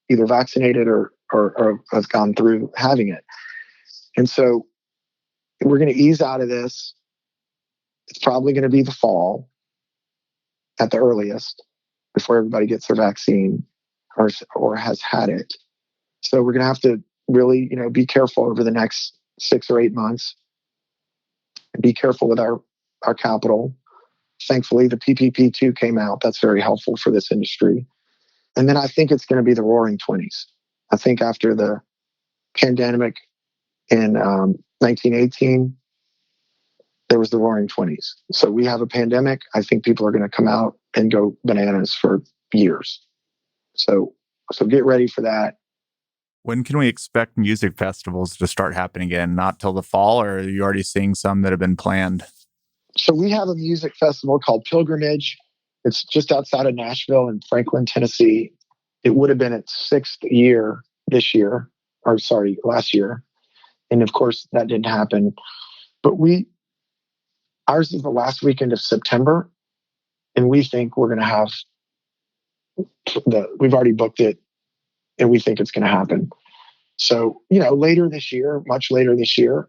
A: either vaccinated or have gone through having it. And so we're going to ease out of this. It's probably going to be the fall at the earliest before everybody gets their vaccine or has had it. So we're going to have to really, you know, be careful over the next 6 or 8 months. Be careful with our capital. Thankfully, the PPP2 came out. That's very helpful for this industry. And then I think it's going to be the roaring 20s. I think after the pandemic in 1918, there was the roaring 20s. So we have a pandemic. I think people are going to come out and go bananas for years. So get ready for that.
B: When can we expect music festivals to start happening again? Not till the fall, or are you already seeing some that have been planned?
A: So we have a music festival called Pilgrimage. It's just outside of Nashville in Franklin, Tennessee. It would have been its 6th year last year. And of course, that didn't happen. But ours is the last weekend of September. And we think we're going to have we've already booked it, and we think it's going to happen. So, you know, much later this year,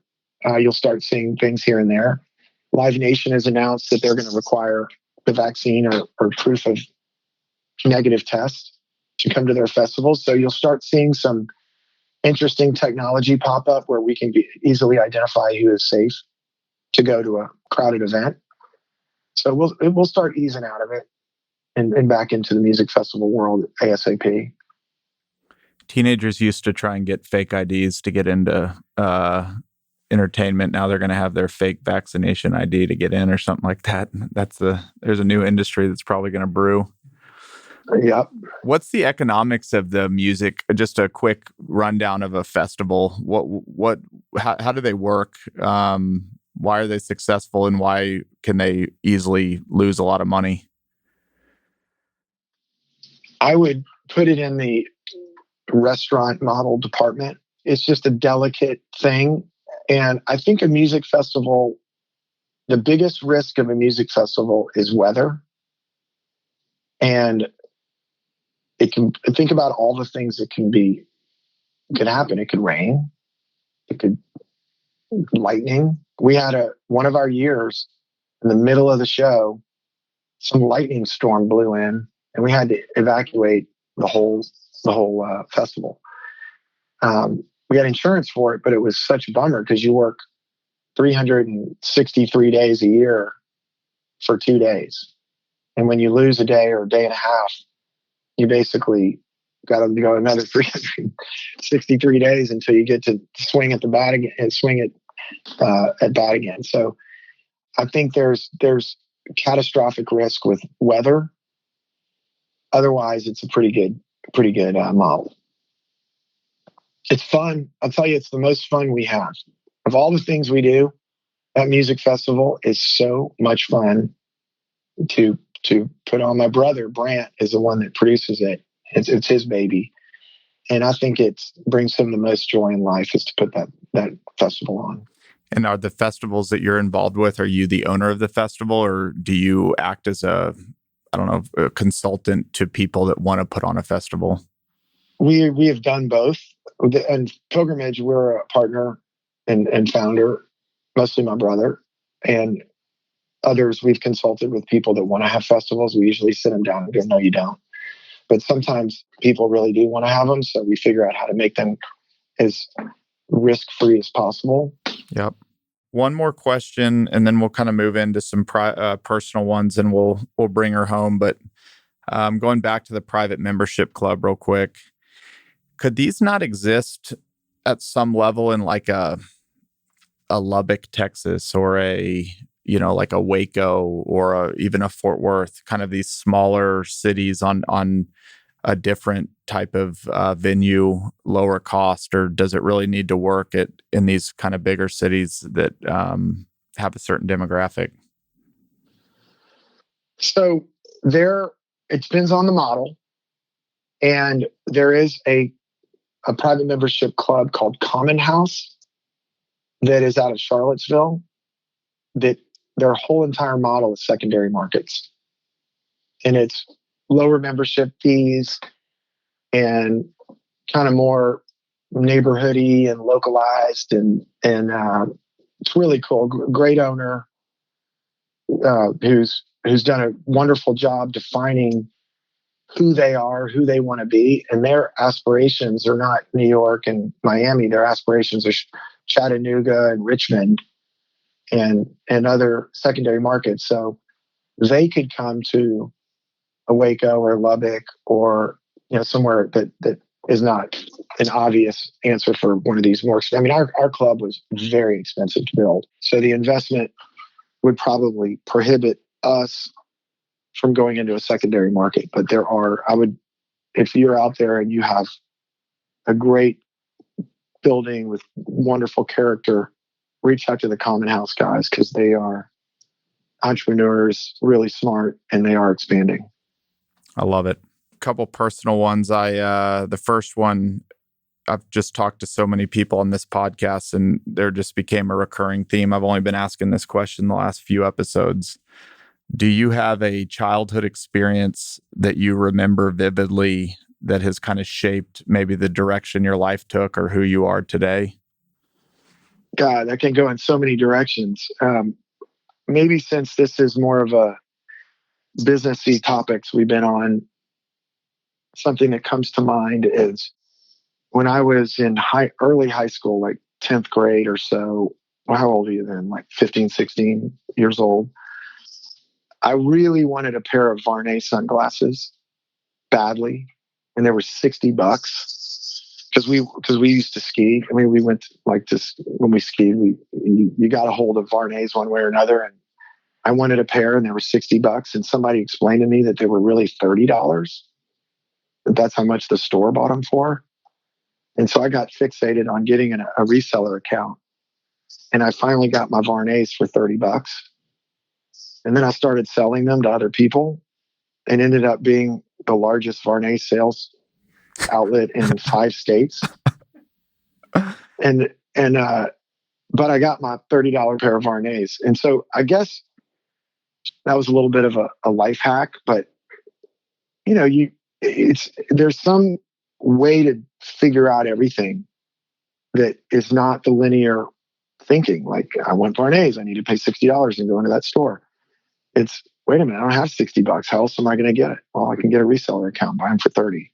A: you'll start seeing things here and there. Live Nation has announced that they're going to require the vaccine or proof of negative test to come to their festivals. So you'll start seeing some interesting technology pop up where we can easily identify who is safe to go to a crowded event. So we'll start easing out of it and back into the music festival world ASAP.
B: Teenagers used to try and get fake IDs to get into entertainment. Now they're going to have their fake vaccination ID to get in or something like that. There's a new industry that's probably going to brew.
A: Yep.
B: What's the economics of the music? Just a quick rundown of a festival. How do they work? Why are they successful, and why can they easily lose a lot of money?
A: I would put it in the restaurant model department. It's just a delicate thing. And I think a music festival, the biggest risk of a music festival is weather. And think about all the things that can happen. It could rain. It could lightning. We had one of our years in the middle of the show, some lightning storm blew in, and we had to evacuate the whole festival. We had insurance for it, but it was such a bummer because you work 363 days a year for 2 days. And when you lose a day or a day and a half, you basically got to go another 363 days until you get to swing at the bat again and swing it at bat again. So I think there's catastrophic risk with weather. Otherwise, it's a pretty good model. It's fun. I'll tell you, it's the most fun we have. Of all the things we do, that music festival is so much fun to put on. My brother, Brant, is the one that produces it. It's his baby. And I think it brings him the most joy in life is to put that festival on.
B: And are the festivals that you're involved with, are you the owner of the festival, or do you act as a consultant to people that want to put on a festival?
A: We have done both. And Pilgrimage, we're a partner and founder, mostly my brother. And others, we've consulted with people that want to have festivals. We usually sit them down and go, no, you don't. But sometimes people really do want to have them. So we figure out how to make them as risk-free as possible.
B: Yep. One more question, and then we'll kind of move into some personal ones, and we'll bring her home. But going back to the private membership club real quick, could these not exist at some level in like a Lubbock, Texas, or like a Waco, or even a Fort Worth, kind of these smaller cities on a different type of venue, lower cost, or does it really need to work in these kind of bigger cities that have a certain demographic?
A: So it depends on the model, and there is a private membership club called Common House that is out of Charlottesville, that their whole entire model is secondary markets. And it's lower membership fees and kind of more neighborhoody and localized. And it's really cool. Great owner who's done a wonderful job defining who they are, who they want to be. And their aspirations are not New York and Miami. Their aspirations are Chattanooga and Richmond and other secondary markets. So they could come to a Waco or Lubbock or somewhere that is not an obvious answer for one of these more. I mean, our club was very expensive to build, so the investment would probably prohibit us from going into a secondary market. But if you're out there and you have a great building with wonderful character, reach out to the Common House guys, because they are entrepreneurs, really smart, and they are expanding.
B: I love it. A couple personal ones. The first one, I've just talked to so many people on this podcast, and there just became a recurring theme. I've only been asking this question the last few episodes. Do you have a childhood experience that you remember vividly that has kind of shaped maybe the direction your life took or who you are today?
A: God, that can go in so many directions. Maybe since this is more of a businessy topics we've been on, something that comes to mind is when I was in early high school, like 10th grade or so. Well, how old are you then? Like 15, 16 years old. I really wanted a pair of Varney sunglasses badly, and they were $60 because we used to ski. I mean, we went like this when we skied. You got a hold of Varneys one way or another, and I wanted a pair, and they were $60. And somebody explained to me that they were really $30. That's how much the store bought them for. And so I got fixated on getting a reseller account, and I finally got my Varneys for $30. And then I started selling them to other people and ended up being the largest Varney sales outlet in 5 states. But I got my $30 pair of Varneys. And so I guess that was a little bit of a life hack, but there's some way to figure out everything that is not the linear thinking. Like, I want Varneys, I need to pay $60 and go into that store. It's, wait a minute, I don't have $60. How else am I going to get it? Well, I can get a reseller account, buy them for $30.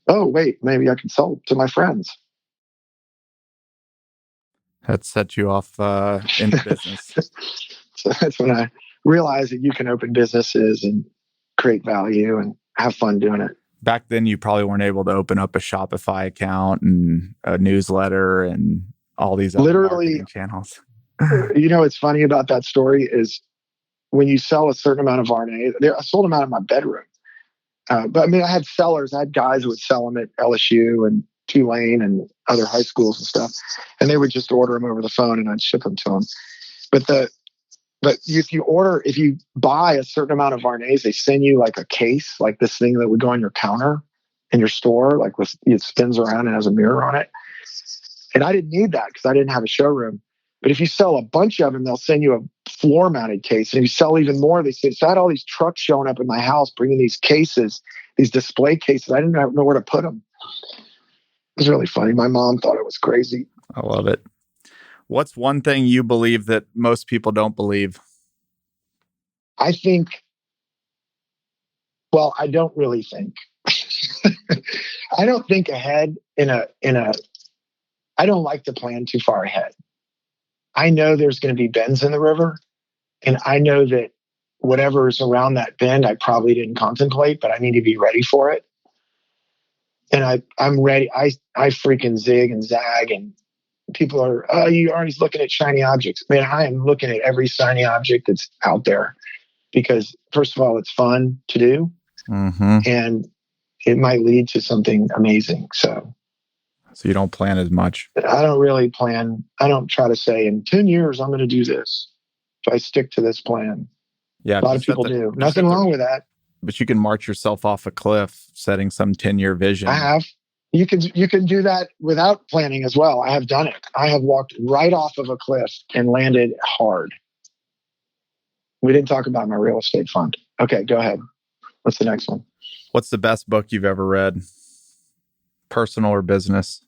A: Oh, wait, maybe I can sell them to my friends.
B: That set you off into business.
A: So that's when I realized that you can open businesses and create value and have fun doing it.
B: Back then, you probably weren't able to open up a Shopify account and a newsletter and all these other marketing channels.
A: What's funny about that story is when you sell a certain amount of Varney, I sold them out of my bedroom. But I mean, I had sellers. I had guys who would sell them at LSU and Tulane and other high schools and stuff, and they would just order them over the phone, and I'd ship them to them. But if you buy a certain amount of Varneys, they send you like a case, like this thing that would go on your counter in your store, like it spins around and has a mirror on it. And I didn't need that because I didn't have a showroom. But if you sell a bunch of them, they'll send you a floor-mounted case. And if you sell even more, they say, so I had all these trucks showing up in my house, bringing these cases, these display cases. I didn't know where to put them. It was really funny. My mom thought it was crazy.
B: I love it. What's one thing you believe that most people don't believe?
A: I don't really think. I don't think ahead I don't like to plan too far ahead. I know there's going to be bends in the river, and I know that whatever is around that bend, I probably didn't contemplate, but I need to be ready for it. And I'm ready. I freaking zig and zag, and people are, oh, you're always looking at shiny objects. Man, I am looking at every shiny object that's out there because, first of all, it's fun to do, and it might lead to something amazing. So
B: you don't plan as much.
A: I don't really plan. I don't try to say in 10 years, I'm going to do this. If I stick to this plan.
B: Yeah,
A: a lot of people do. Nothing wrong with that.
B: But you can march yourself off a cliff setting some 10-year vision.
A: I have. You can do that without planning as well. I have done it. I have walked right off of a cliff and landed hard. We didn't talk about my real estate fund. Okay, go ahead. What's the next one?
B: What's the best book you've ever read? Personal or business?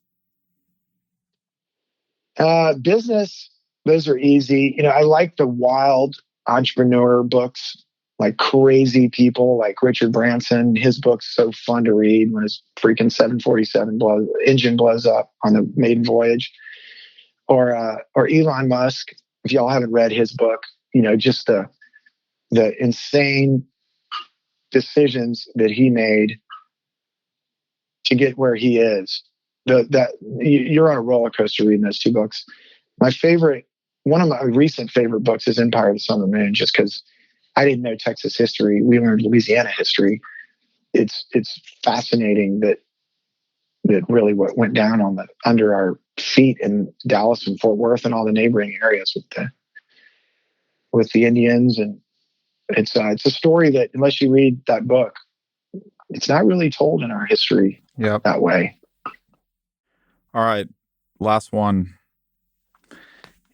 A: Business, those are easy. I like the wild entrepreneur books, like crazy people like Richard Branson. His book's so fun to read when his freaking 747 engine blows up on the maiden voyage. Or Elon Musk, if y'all haven't read his book, just the insane decisions that he made to get where he is. You're on a roller coaster reading those two books. One of my recent favorite books is Empire of the Sun and the Moon, just because I didn't know Texas history. We learned Louisiana history. It's fascinating that really what went down under our feet in Dallas and Fort Worth and all the neighboring areas with the Indians, and it's a story that unless you read that book, it's not really told in our history that way.
B: All right, last one.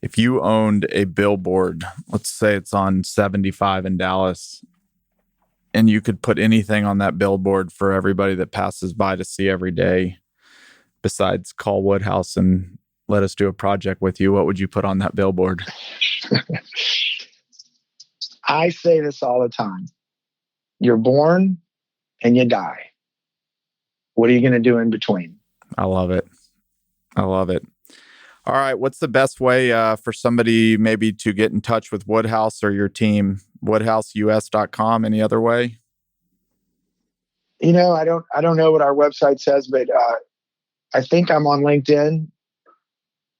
B: If you owned a billboard, let's say it's on 75 in Dallas, and you could put anything on that billboard for everybody that passes by to see every day, besides call Woodhouse and let us do a project with you, what would you put on that billboard?
A: I say this all the time. You're born and you die. What are you going to do in between?
B: I love it. All right. What's the best way for somebody maybe to get in touch with Woodhouse or your team? WoodhouseUS.com. Any other way?
A: I don't know what our website says, but I think I'm on LinkedIn.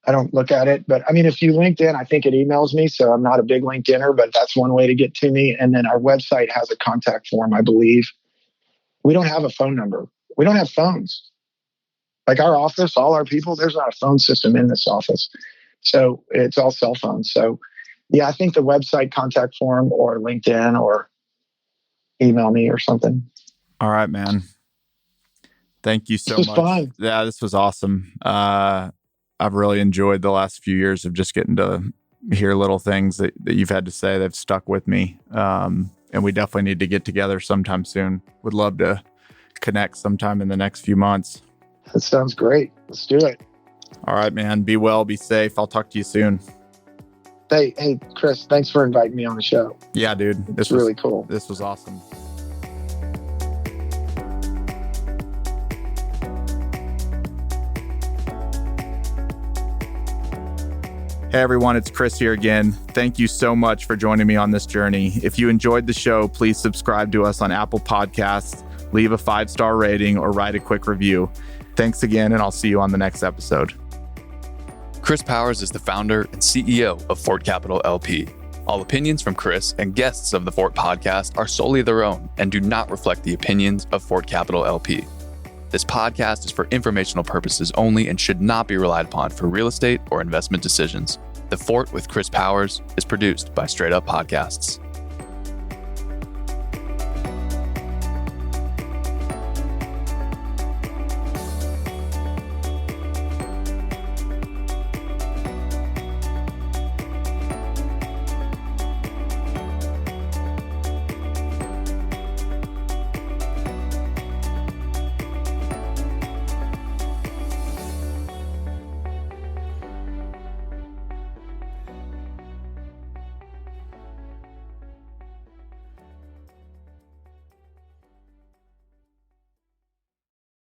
A: I don't look at it, but if you LinkedIn, I think it emails me. So I'm not a big LinkedIner, but that's one way to get to me. And then our website has a contact form, I believe. We don't have a phone number. We don't have phones. Like our office, all our people, there's not a phone system in this office. So it's all cell phones. So yeah, I think the website contact form or LinkedIn or email me or something.
B: All right, man. Thank you so much.
A: This was fun.
B: Yeah, this was awesome. I've really enjoyed the last few years of just getting to hear little things that you've had to say that have stuck with me. And we definitely need to get together sometime soon. Would love to connect sometime in the next few months.
A: That sounds great. Let's do it.
B: All right, man. Be well, be safe. I'll talk to you soon.
A: Hey, Chris, thanks for inviting me on the show.
B: Yeah, dude.
A: This was really cool.
B: This was awesome. Hey everyone, it's Chris here again. Thank you so much for joining me on this journey. If you enjoyed the show, please subscribe to us on Apple Podcasts, leave a 5-star rating, or write a quick review. Thanks again, and I'll see you on the next episode.
D: Chris Powers is the founder and CEO of Fort Capital LP. All opinions from Chris and guests of the Fort Podcast are solely their own and do not reflect the opinions of Fort Capital LP. This podcast is for informational purposes only and should not be relied upon for real estate or investment decisions. The Fort with Chris Powers is produced by Straight Up Podcasts.